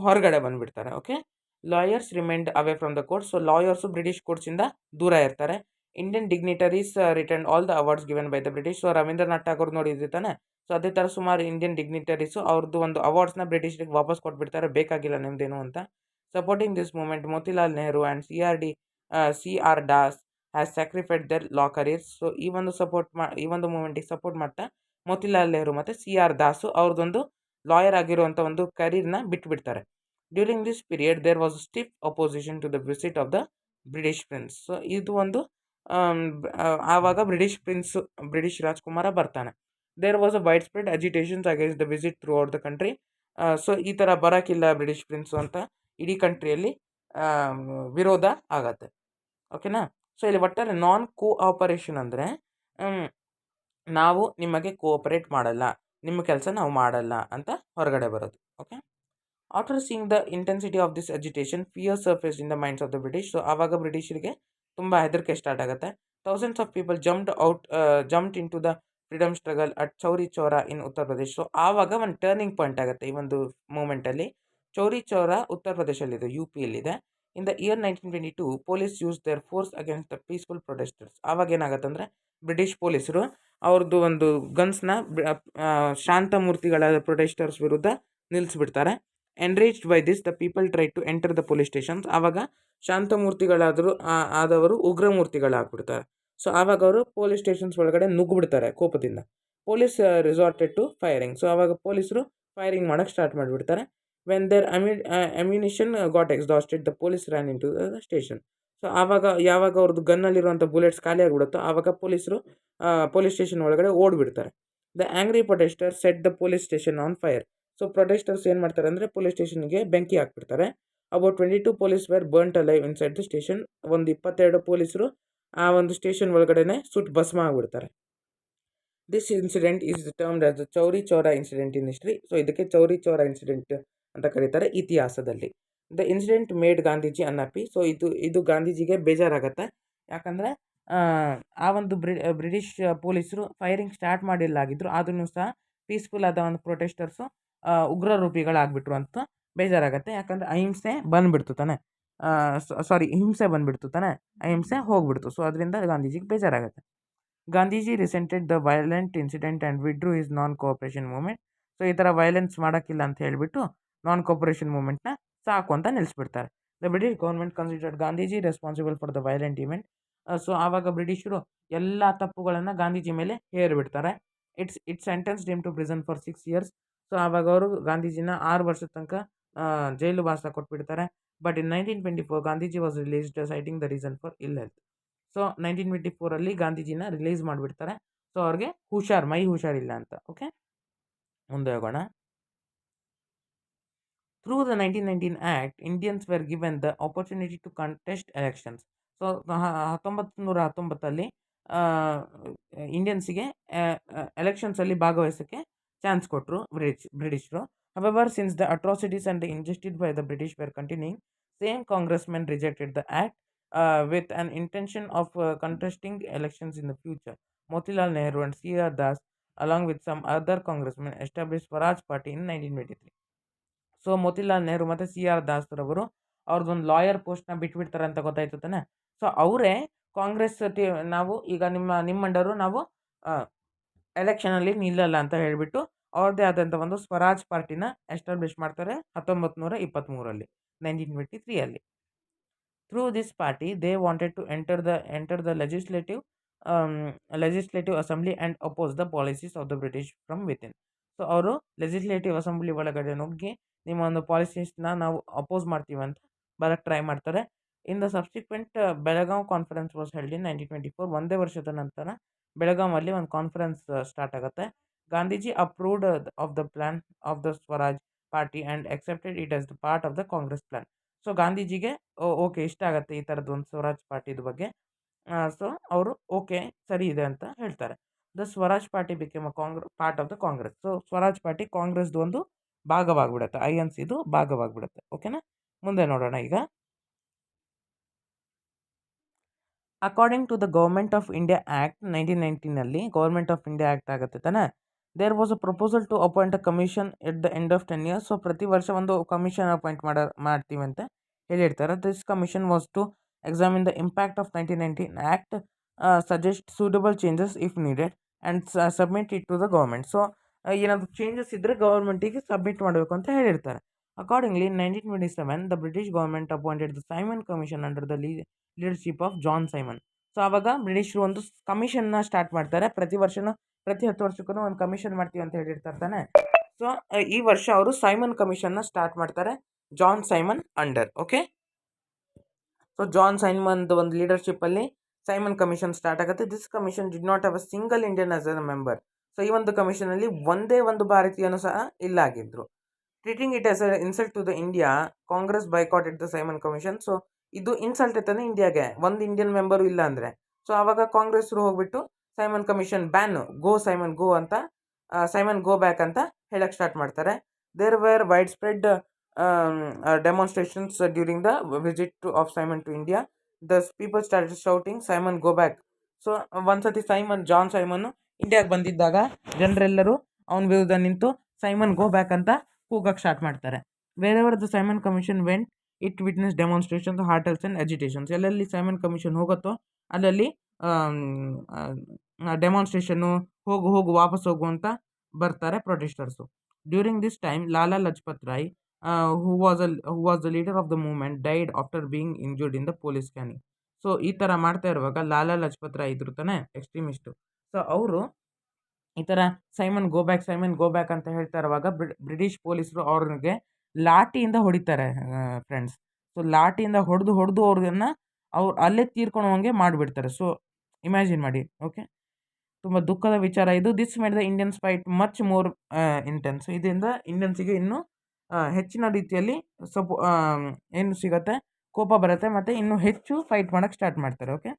ಹೊರಗಡೆ ಬಂದುಬಿಡ್ತಾರೆ. Okay, lawyers remained away from the courts. So lawyers British ಕೋರ್ಟ್ಸಿಂದ ದೂರ ಇರ್ತಾರೆ. Indian dignitaries return all the awards given by the British. So Rabindranath Tagore ನೋಡಿದ್ರಿ ತಾನೆ. ಸೊ ಅದೇ ಥರ ಸುಮಾರು ಇಂಡಿಯನ್ ಡಿಗ್ನಿಟರೀಸು ಅವ್ರದ್ದು ಒಂದು ಅವಾರ್ಡ್ಸ್ನ ಬ್ರಿಟಿಷರಿಗೆ ವಾಪಸ್ ಕೊಟ್ಬಿಡ್ತಾರೆ, ಬೇಕಾಗಿಲ್ಲ ನಿಮ್ಮದೇನು ಅಂತ. Supporting this movement Motilal Nehru and CR Das has sacrificed their law careers. So ಈ ಒಂದು ಮೂಮೆಂಟಿಗೆ ಸಪೋರ್ಟ್ ಮಾಡ್ತಾ ಮೋತಿಲಾಲ್ ನೆಹರು ಮತ್ತು CR ದಾಸು ಅವ್ರದ್ದೊಂದು ಲಾಯರ್ ಆಗಿರುವಂಥ ಒಂದು ಕರೀರ್ನ ಬಿಟ್ಬಿಡ್ತಾರೆ. During this period there was stiff opposition to the visit of the British prince. So ಇದು ಒಂದು ಆವಾಗ ಬ್ರಿಟಿಷ್ ರಾಜ್ಕುಮಾರ ಬರ್ತಾನೆ. There was a widespread agitations against the visit throughout the country. So ಈ ಥರ ಬರೋಕ್ಕಿಲ್ಲ ಬ್ರಿಟಿಷ್ ಪ್ರಿನ್ಸು ಅಂತ ಇಡೀ ಕಂಟ್ರಿಯಲ್ಲಿ ವಿರೋಧ ಆಗತ್ತೆ. ಓಕೆನಾ. ಸೊ ಇಲ್ಲಿ ಒಟ್ಟಾರೆ ನಾನ್ ಕೋಆಪರೇಷನ್ ಅಂದರೆ ನಾವು ನಿಮಗೆ ಕೋಆಪರೇಟ್ ಮಾಡಲ್ಲ, ನಿಮ್ಮ ಕೆಲಸ ನಾವು ಮಾಡಲ್ಲ ಅಂತ ಹೊರಗಡೆ ಬರೋದು. Okay, after seeing the intensity of this agitation fear surface in the minds of the British. So ಆವಾಗ ಬ್ರಿಟಿಷರಿಗೆ ತುಂಬ ಹೆದರಿಕೆ ಸ್ಟಾರ್ಟ್ ಆಗುತ್ತೆ. Thousands of people jumped into the freedom struggle at Chauri Chaura in Uttar Pradesh. So ಆವಾಗ ಒಂದು ಟರ್ನಿಂಗ್ ಪಾಯಿಂಟ್ ಆಗುತ್ತೆ ಈ ಒಂದು ಮೂಮೆಂಟಲ್ಲಿ. ಚೌರಿ ಚೌರಾ ಉತ್ತರ ಪ್ರದೇಶಲ್ಲಿದೆ, UPಯಲ್ಲಿದೆ. In the year 1922 police use their force against the peaceful protesters. ಆವಾಗ ಏನಾಗುತ್ತೆ ಅಂದರೆ ಬ್ರಿಟಿಷ್ ಪೊಲೀಸರು ಅವ್ರದ್ದು ಒಂದು ಗನ್ಸ್ನ ಶಾಂತ ಮೂರ್ತಿಗಳಾದ ಪ್ರೊಟೆಸ್ಟರ್ಸ್ ವಿರುದ್ಧ ನಿಲ್ಲಿಸ್ಬಿಡ್ತಾರೆ. Enraged by this the people try to enter the police stations. ಆವಾಗ ಆದವರು ಉಗ್ರ ಮೂರ್ತಿಗಳಾಗ್ಬಿಡ್ತಾರೆ. ಸೊ ಆವಾಗ ಅವರು ಪೊಲೀಸ್ ಸ್ಟೇಷನ್ಸ್ ಒಳಗಡೆ ನುಗ್ಗಿಬಿಡ್ತಾರೆ ಕೋಪದಿಂದ. Police resorted to firing. So ಆವಾಗ ಪೊಲೀಸರು ಫೈರಿಂಗ್ ಮಾಡೋಕ್ಕೆ ಸ್ಟಾರ್ಟ್ ಮಾಡಿಬಿಡ್ತಾರೆ. When their ammunition got exhausted the police ran into the station. So ಯಾವಾಗ ಅವ್ರದ್ದು ಗನ್ನಲ್ಲಿರುವಂಥ ಬುಲೆಟ್ಸ್ ಖಾಲಿ ಆಗಿಬಿಡುತ್ತೋ ಆವಾಗ ಪೊಲೀಸರು ಪೊಲೀಸ್ ಸ್ಟೇಷನ್ ಒಳಗಡೆ ಓಡಿಬಿಡ್ತಾರೆ. The angry protester set the police station on fire. So protesters ಏನು ಮಾಡ್ತಾರೆ ಅಂದರೆ ಪೊಲೀಸ್ ಸ್ಟೇಷನ್ಗೆ ಬೆಂಕಿ ಹಾಕ್ಬಿಡ್ತಾರೆ. About 22 police were burnt alive inside the station. ಒಂದು 22 ಪೊಲೀಸರು ಆ ಒಂದು ಸ್ಟೇಷನ್ ಒಳಗಡೆ ಸುಟ್ಟು ಭಸ್ಮ ಆಗಿಬಿಡ್ತಾರೆ. This incident is termed as the Chauri Chaura incident in history. So ಇದಕ್ಕೆ ಚೌರಿ ಚೌರಾ ಇನ್ಸಿಡೆಂಟ್ ಅಂತ ಕರೀತಾರೆ ಇತಿಹಾಸದಲ್ಲಿ. The incident made Gandhiji unhappy. So ಇದು ಗಾಂಧೀಜಿಗೆ ಬೇಜಾರಾಗತ್ತೆ. ಯಾಕಂದರೆ ಆ ಒಂದು ಬ್ರಿಟಿಷ್ ಪೊಲೀಸರು ಫೈರಿಂಗ್ ಸ್ಟಾರ್ಟ್ ಮಾಡಿಲ್ಲಾಗಿದ್ರು, ಆದ್ರೂ ಸಹ ಪೀಸ್ಫುಲ್ ಆದ ಒಂದು ಪ್ರೊಟೆಸ್ಟರ್ಸು ಉಗ್ರ ರೂಪಿಗಳಾಗ್ಬಿಟ್ರು ಅಂತ ಬೇಜಾರಾಗತ್ತೆ. ಯಾಕಂದರೆ ಹಿಂಸೆ ಬಂದುಬಿಡ್ತು ತಾನೆ, ಅಹಿಂಸೆ ಹೋಗ್ಬಿಡ್ತು. ಸೊ ಅದರಿಂದ ಗಾಂಧೀಜಿಗೆ ಬೇಜಾರಾಗುತ್ತೆ. Gandhiji resented the violent incident and withdrew his non cooperation movement. So ಈ ಥರ ವೈಲೆನ್ಸ್ ಮಾಡೋಕ್ಕಿಲ್ಲ ಅಂತ ಹೇಳಿಬಿಟ್ಟು ನಾನ್ ಕೋಆಪರೇಷನ್ ಮೂಮೆಂಟ್ನ ಸಾಕು ಅಂತ ನಿಲ್ಲಿಸ್ಬಿಡ್ತಾರೆ. The British government considered Gandhiji responsible for the violent event. So ಆವಾಗ ಬ್ರಿಟಿಷರು ಎಲ್ಲ ತಪ್ಪುಗಳನ್ನು ಗಾಂಧೀಜಿ ಮೇಲೆ ಹೇರಿಬಿಡ್ತಾರೆ. It's sentenced him to prison for 6 years. So ಆವಾಗ ಅವರು ಗಾಂಧೀಜಿನ 6 ವರ್ಷದ ತನಕ ಜೈಲು ವಾಸ ಕೊಟ್ಬಿಡ್ತಾರೆ. But in 1924 Gandhiji was released citing the reason for ill health. So 1924 ಗಾಂಧೀಜಿನ ರಿಲೀಸ್ ಮಾಡಿಬಿಡ್ತಾರೆ. ಸೊ ಅವ್ರಿಗೆ ಮೈ ಹುಷಾರಿಲ್ಲ ಅಂತ. ಓಕೆ, ಮುಂದೆ ಹೋಗೋಣ. Through the 1919 act Indians were given the opportunity to contest elections. So 1919 ಇಂಡಿಯನ್ಸಿಗೆ ಎಲೆಕ್ಷನ್ಸಲ್ಲಿ ಭಾಗವಹಿಸೋಕ್ಕೆ ಚಾನ್ಸ್ ಕೊಟ್ಟರು ಬ್ರಿಟಿಷರು. However, since the atrocities and the injustice by the British were continuing, same congressmen rejected the act with an intention of contesting elections in the future. Motilal Nehru and CR Das, along with some other congressmen, established Swaraj Party in 1923. So Motilal Nehru ಮತ್ತು CR ದಾಸ್ರವರು ಅವ್ರದ್ದೊಂದು lawyer ಪೋಸ್ಟ್ನ ಬಿಟ್ಬಿಡ್ತಾರೆ ಅಂತ ಗೊತ್ತಾಯ್ತು ತಾನೆ. So ಅವರೇ ಕಾಂಗ್ರೆಸ್ ನಾವು ಈಗ ನಿಮ್ಮ ಅಂಡರು ನಾವು ಎಲೆಕ್ಷನಲ್ಲಿ ನಿಲ್ಲಲ್ಲ ಅಂತ ಹೇಳಿಬಿಟ್ಟು ಅವ್ರದ್ದೇ ಆದಂಥ ಒಂದು ಸ್ವರಾಜ್ ಪಾರ್ಟಿನ ಎಸ್ಟಾಬ್ಲಿಷ್ ಮಾಡ್ತಾರೆ 1923 1923. Through this party, they wanted to enter the um, legislative assembly and oppose the policies of the British from within. So ಅವರು ಲೆಜಿಸ್ಲೇಟಿವ್ ಅಸೆಂಬ್ಲಿ ಒಳಗಡೆ ನುಗ್ಗಿ ನಿಮ್ಮ ಒಂದು ಪಾಲಿಸೀಸ್ನ ನಾವು ಅಪೋಸ್ ಮಾಡ್ತೀವಿ ಅಂತ ಬರಕ್ಕೆ ಟ್ರೈ ಮಾಡ್ತಾರೆ. In the subsequent Belgaum conference was held in 1924. ಒಂದೇ ವರ್ಷದ ನಂತರ ಬೆಳಗಾವಲ್ಲಿ ಒಂದು ಕಾನ್ಫರೆನ್ಸ್ ಸ್ಟಾರ್ಟ್ ಆಗುತ್ತೆ. Gandhiji approved of the plan of the Swaraj party and accepted it as the part of the Congress plan. So ಗಾಂಧೀಜಿಗೆ ಓಕೆ ಇಷ್ಟ ಆಗುತ್ತೆ ಈ ಥರದ್ದು ಒಂದು ಸ್ವರಾಜ್ ಪಾರ್ಟಿದ ಬಗ್ಗೆ. ಸೊ ಅವರು ಓಕೆ ಸರಿ ಇದೆ ಅಂತ ಹೇಳ್ತಾರೆ. The Swaraj party became a part of the Congress. So Swaraj party ಕಾಂಗ್ರೆಸ್ದು ಒಂದು ಭಾಗವಾಗಿಬಿಡುತ್ತೆ, INCದು ಭಾಗವಾಗಿಬಿಡುತ್ತೆ. ಓಕೆನಾ, ಮುಂದೆ ನೋಡೋಣ ಈಗ. According to the government of India act 1919ನಲ್ಲಿ ಗೌರ್ಮೆಂಟ್ ಆಫ್ ಇಂಡಿಯಾ ಆ್ಯಕ್ಟ್ ಆಗುತ್ತೆ ತಾನೆ. There was a proposal to appoint a commission at the end of 10 years. So ಪ್ರತಿ ವರ್ಷ ಒಂದು ಕಮಿಷನ್ ಅಪಾಯಿಂಟ್ ಮಾಡ್ತೀವಿ ಅಂತ ಹೇಳಿರ್ತಾರೆ. This commission was to examine the impact of 1919 act, suggest suitable changes if needed and submit it to the government. So ಏನಾದರೂ changes ಇದ್ದರೆ ಗೌರ್ಮೆಂಟಿಗೆ submit ಮಾಡಬೇಕು ಅಂತ ಹೇಳಿರ್ತಾರೆ. Accordingly in 1927 the British government appointed the Simon commission under the leadership of John Simon. So ಆವಾಗ ಬ್ರಿಟಿಷರು ಒಂದು ಕಮಿಷನ್ನ start ಮಾಡ್ತಾರೆ. ಪ್ರತಿ 10 ವರ್ಷಕ್ಕೂ ಒಂದು ಕಮಿಷನ್ ಮಾಡ್ತೀವಿ ಅಂತ ಹೇಳಿರ್ತಾರೆ ತಾನೆ. ಸೊ ಈ ವರ್ಷ ಅವರು ಸೈಮನ್ ಕಮಿಷನ್ನ ಸ್ಟಾರ್ಟ್ ಮಾಡ್ತಾರೆ, John Simon under. Okay, so John ಸೈಮನ್ದು ಒಂದು ಲೀಡರ್ಶಿಪ್ಪಲ್ಲಿ ಸೈಮನ್ ಕಮಿಷನ್ ಸ್ಟಾರ್ಟ್ ಆಗುತ್ತೆ. This commission did not have a single Indian as a member. So ಈ ಒಂದು ಕಮಿಷನಲ್ಲಿ ಒಂದೇ ಒಂದು ಭಾರತೀಯನೂ ಸಹ ಇಲ್ಲ ಆಗಿದ್ರು. Treating it as a insult to the India, Congress boycotted the Simon commission. So ಇದು ಇನ್ಸಲ್ಟ್ ಇರ್ತಾನೆ ಇಂಡಿಯಾಗೆ, ಒಂದು ಇಂಡಿಯನ್ ಮೆಂಬರು ಇಲ್ಲ ಅಂದರೆ. ಸೊ ಆವಾಗ ಕಾಂಗ್ರೆಸ್ರು ಹೋಗ್ಬಿಟ್ಟು Simon commission ban, go Simon go ಅಂತ, ಸೈಮನ್ ಗೋ ಬ್ಯಾಕ್ ಅಂತ ಹೇಳಕ್ಕೆ ಸ್ಟಾರ್ಟ್ ಮಾಡ್ತಾರೆ. There were widespread demonstrations during the visit of Simon to India. The people started shouting Simon go back. So ಒಂದ್ಸತಿ John Simon ಇಂಡಿಯಾಗೆ ಬಂದಿದ್ದಾಗ ಜನರೆಲ್ಲರೂ ಅವನ ವಿರುದ್ಧ ನಿಂತು ಸೈಮನ್ ಗೋ ಬ್ಯಾಕ್ ಅಂತ ಕೂಗಕ್ಕೆ ಸ್ಟಾರ್ಟ್ ಮಾಡ್ತಾರೆ. Wherever the Simon commission went it witnessed demonstrations, hartals and agitations. ಎಲ್ಲೆಲ್ಲಿ ಸೈಮನ್ ಕಮಿಷನ್ ಹೋಗುತ್ತೋ ಅಲ್ಲಲ್ಲಿ ಡೆಮಾನ್ಸ್ಟ್ರೇಷನ್ನು, ಹೋಗು ವಾಪಸ್ ಹೋಗು ಅಂತ ಬರ್ತಾರೆ protesters. During this time Lala Lajpat Rai, who was the leader of the movement, died after being injured in the police scanning. So ಈ ಥರ ಮಾಡ್ತಾ ಇರುವಾಗ ಲಾಲಾ ಲಜಪತ್ ರಾಯ್ ಇದ್ರು ತಾನೆ, ಎಕ್ಸ್ಟ್ರೀಮಿಸ್ಟು. ಸೊ ಅವರು ಈ ಥರ ಸೈಮನ್ ಗೋ ಬ್ಯಾಕ್ ಅಂತ ಹೇಳ್ತಾ ಇರುವಾಗ ಬ್ರಿಟಿಷ್ ಪೊಲೀಸರು ಅವ್ರಿಗೆ ಲಾಠಿಯಿಂದ ಹೊಡಿತಾರೆ ಫ್ರೆಂಡ್ಸ್. ಸೊ ಲಾಠಿಯಿಂದ ಹೊಡೆದು ಅವ್ರನ್ನ ಅಲ್ಲೇ ತೀರ್ಕೊಳ್ಳೋಂಗೆ ಮಾಡಿಬಿಡ್ತಾರೆ. ಸೊ ಇಮ್ಯಾಜಿನ್ ಮಾಡಿ. ಓಕೆ, ತುಂಬ ದುಃಖದ ವಿಚಾರ ಇದು. This made the Indians fight much more intense. ಇದರಿಂದ ಇಂಡಿಯನ್ಸಿಗೆ ಇನ್ನೂ ಹೆಚ್ಚಿನ ರೀತಿಯಲ್ಲಿ ಏನು ಸಿಗುತ್ತೆ, ಕೋಪ ಬರುತ್ತೆ, ಮತ್ತು ಇನ್ನೂ ಹೆಚ್ಚು ಫೈಟ್ ಮಾಡೋಕ್ಕೆ ಸ್ಟಾರ್ಟ್ ಮಾಡ್ತಾರೆ. Okay,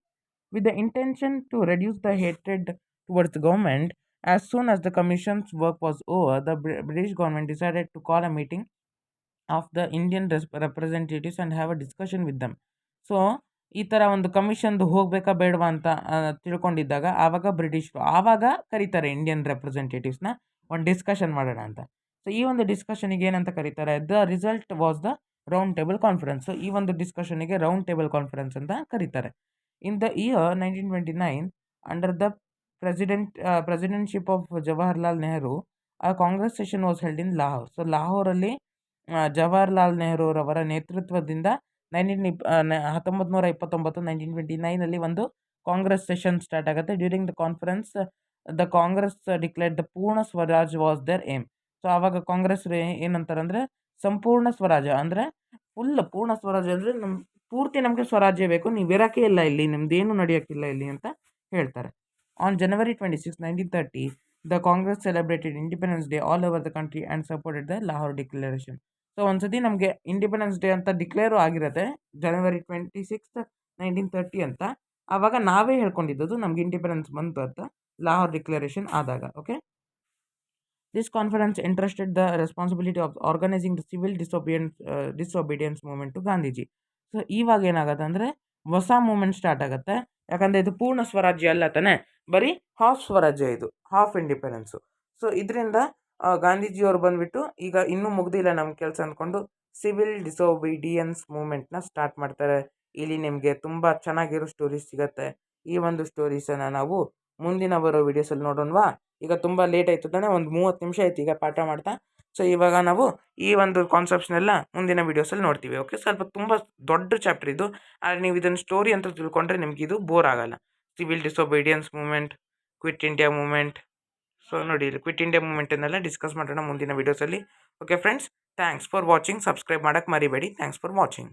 with the intention to reduce the hatred towards the government. As soon as the commission's work was over, the British government decided to call a meeting of the Indian representatives and have a discussion with them. So ಈ ಥರ ಒಂದು ಕಮಿಷನ್ದು ಹೋಗಬೇಕಾ ಬೇಡವಾ ಅಂತ ತಿಳ್ಕೊಂಡಿದ್ದಾಗ ಆವಾಗ ಬ್ರಿಟಿಷರು ಕರೀತಾರೆ Indian ರೆಪ್ರೆಸೆಂಟೇಟಿವ್ಸ್ನ ಒಂದು ಡಿಸ್ಕಷನ್ ಮಾಡೋಣ ಅಂತ. ಸೊ ಈ ಒಂದು ಡಿಸ್ಕಷನಿಗೆ ಏನಂತ ಕರೀತಾರೆ, the result was the round table conference. So ಈ ಒಂದು ಡಿಸ್ಕಷನಿಗೆ ರೌಂಡ್ ಟೇಬಲ್ ಕಾನ್ಫರೆನ್ಸ್ ಅಂತ ಕರೀತಾರೆ. ಇನ್ the year 1929, under the presidency of Jawaharlal Nehru, a Congress session was held in Lahore. So ಲಾಹೋರಲ್ಲಿ ಜವಾಹರ್ಲಾಲ್ ನೆಹರು ರವರ ನೇತೃತ್ವದಿಂದ 1929 ಒಂದು ಕಾಂಗ್ರೆಸ್ ಸೆಷನ್ ಸ್ಟಾರ್ಟ್ ಆಗುತ್ತೆ. During the conference the Congress declared the Purna Swaraj was their aim. So ಆವಾಗ ಕಾಂಗ್ರೆಸ್ ಏನಂತಾರೆ ಸಂಪೂರ್ಣ ಸ್ವರಾಜ ಅಂದರೆ ಪೂರ್ಣ ಸ್ವರಾಜ್ ಅಂದರೆ ಪೂರ್ತಿ ನಮಗೆ ಸ್ವರಾಜ್ಯ ಬೇಕು, ನೀವು ಇರೋಕ್ಕೆ ಇಲ್ಲ ಇಲ್ಲಿ, ನಿಮ್ದೇನು ನಡೆಯೋಕ್ಕಿಲ್ಲ ಇಲ್ಲಿ ಅಂತ ಹೇಳ್ತಾರೆ. On January 26, 1930, the Congress celebrated Independence Day all over the country and supported the Lahore Declaration. So ಒಂದ್ಸತಿ ನಮಗೆ ಇಂಡಿಪೆಂಡೆನ್ಸ್ ಡೇ ಅಂತ ಡಿಕ್ಲೇರು ಆಗಿರುತ್ತೆ January 26, 1930 ಅಂತ. ಆವಾಗ ನಾವೇ ಹೇಳ್ಕೊಂಡಿದ್ದು ನಮಗೆ ಇಂಡಿಪೆಂಡೆನ್ಸ್ ಬಂತು ಅಂತ ಲಾಹೋರ್ ಡಿಕ್ಲರೇಷನ್ ಆದಾಗ. Okay, this conference entrusted the responsibility of organising the civil disobedience movement to Gandhiji. So ಇವಾಗ ಏನಾಗುತ್ತೆ ಅಂದರೆ ಹೊಸ ಮೂವ್ಮೆಂಟ್ ಸ್ಟಾರ್ಟ್ ಆಗುತ್ತೆ. ಯಾಕಂದರೆ ಇದು ಪೂರ್ಣ ಸ್ವರಾಜ್ಯ ಅಲ್ಲ ತಾನೆ, ಬರೀ ಹಾಫ್ ಸ್ವರಾಜ್ಯ, ಇದು ಹಾಫ್ ಇಂಡಿಪೆಂಡೆನ್ಸು. ಸೊ ಇದರಿಂದ ಗಾಂಧೀಜಿಯವರು ಬಂದುಬಿಟ್ಟು ಈಗ ಇನ್ನೂ ಮುಗ್ದಿಲ್ಲ ನಮ್ಮ ಕೆಲಸ ಅಂದ್ಕೊಂಡು ಸಿವಿಲ್ ಡಿಸೊಬೀಡಿಯನ್ಸ್ ಮೂವ್ಮೆಂಟ್ನ ಸ್ಟಾರ್ಟ್ ಮಾಡ್ತಾರೆ. ಇಲ್ಲಿ ನಿಮಗೆ ತುಂಬ ಚೆನ್ನಾಗಿರೋ ಸ್ಟೋರೀಸ್ ಸಿಗುತ್ತೆ. ಈ ಒಂದು ಸ್ಟೋರೀಸನ್ನು ನಾವು ಮುಂದಿನ ಬರೋ ವೀಡಿಯೋಸಲ್ಲಿ ನೋಡೋಣವಾ. ಈಗ ತುಂಬ ಲೇಟ್ ಆಯಿತು ತಾನೆ, ಒಂದು 30 ನಿಮಿಷ ಆಯ್ತು ಈಗ ಪಾಠ ಮಾಡ್ತಾ. ಸೊ ಇವಾಗ ನಾವು ಈ ಒಂದು ಕಾನ್ಸೆಪ್ಟ್ಸ್ನೆಲ್ಲ ಮುಂದಿನ ವೀಡಿಯೋಸಲ್ಲಿ ನೋಡ್ತೀವಿ. ಓಕೆ, ಸ್ವಲ್ಪ ತುಂಬ ದೊಡ್ಡ ಚಾಪ್ಟರ್ ಇದು. ಆದರೆ ನೀವು ಇದನ್ನು ಸ್ಟೋರಿ ಅಂತ ತಿಳ್ಕೊಂಡ್ರೆ ನಿಮ್ಗೆ ಇದು ಬೋರ್ ಆಗಲ್ಲ. Civil disobedience movement, quit India movement. So ನೋಡಿ, ಇಲ್ಲಿ ಕ್ವಿಟ್ ಇಂಡಿಯಾ ಮೂವ್ಮೆಂಟನ್ನೆಲ್ಲ ಡಿಸ್ಕಸ್ ಮಾಡೋಣ ಮುಂದಿನ ವೀಡಿಯೋಸಲ್ಲಿ. Okay friends, thanks for watching. Subscribe ಮಾಡೋಕ್ಕೆ ಮರಿಬೇಡಿ. Thanks for watching.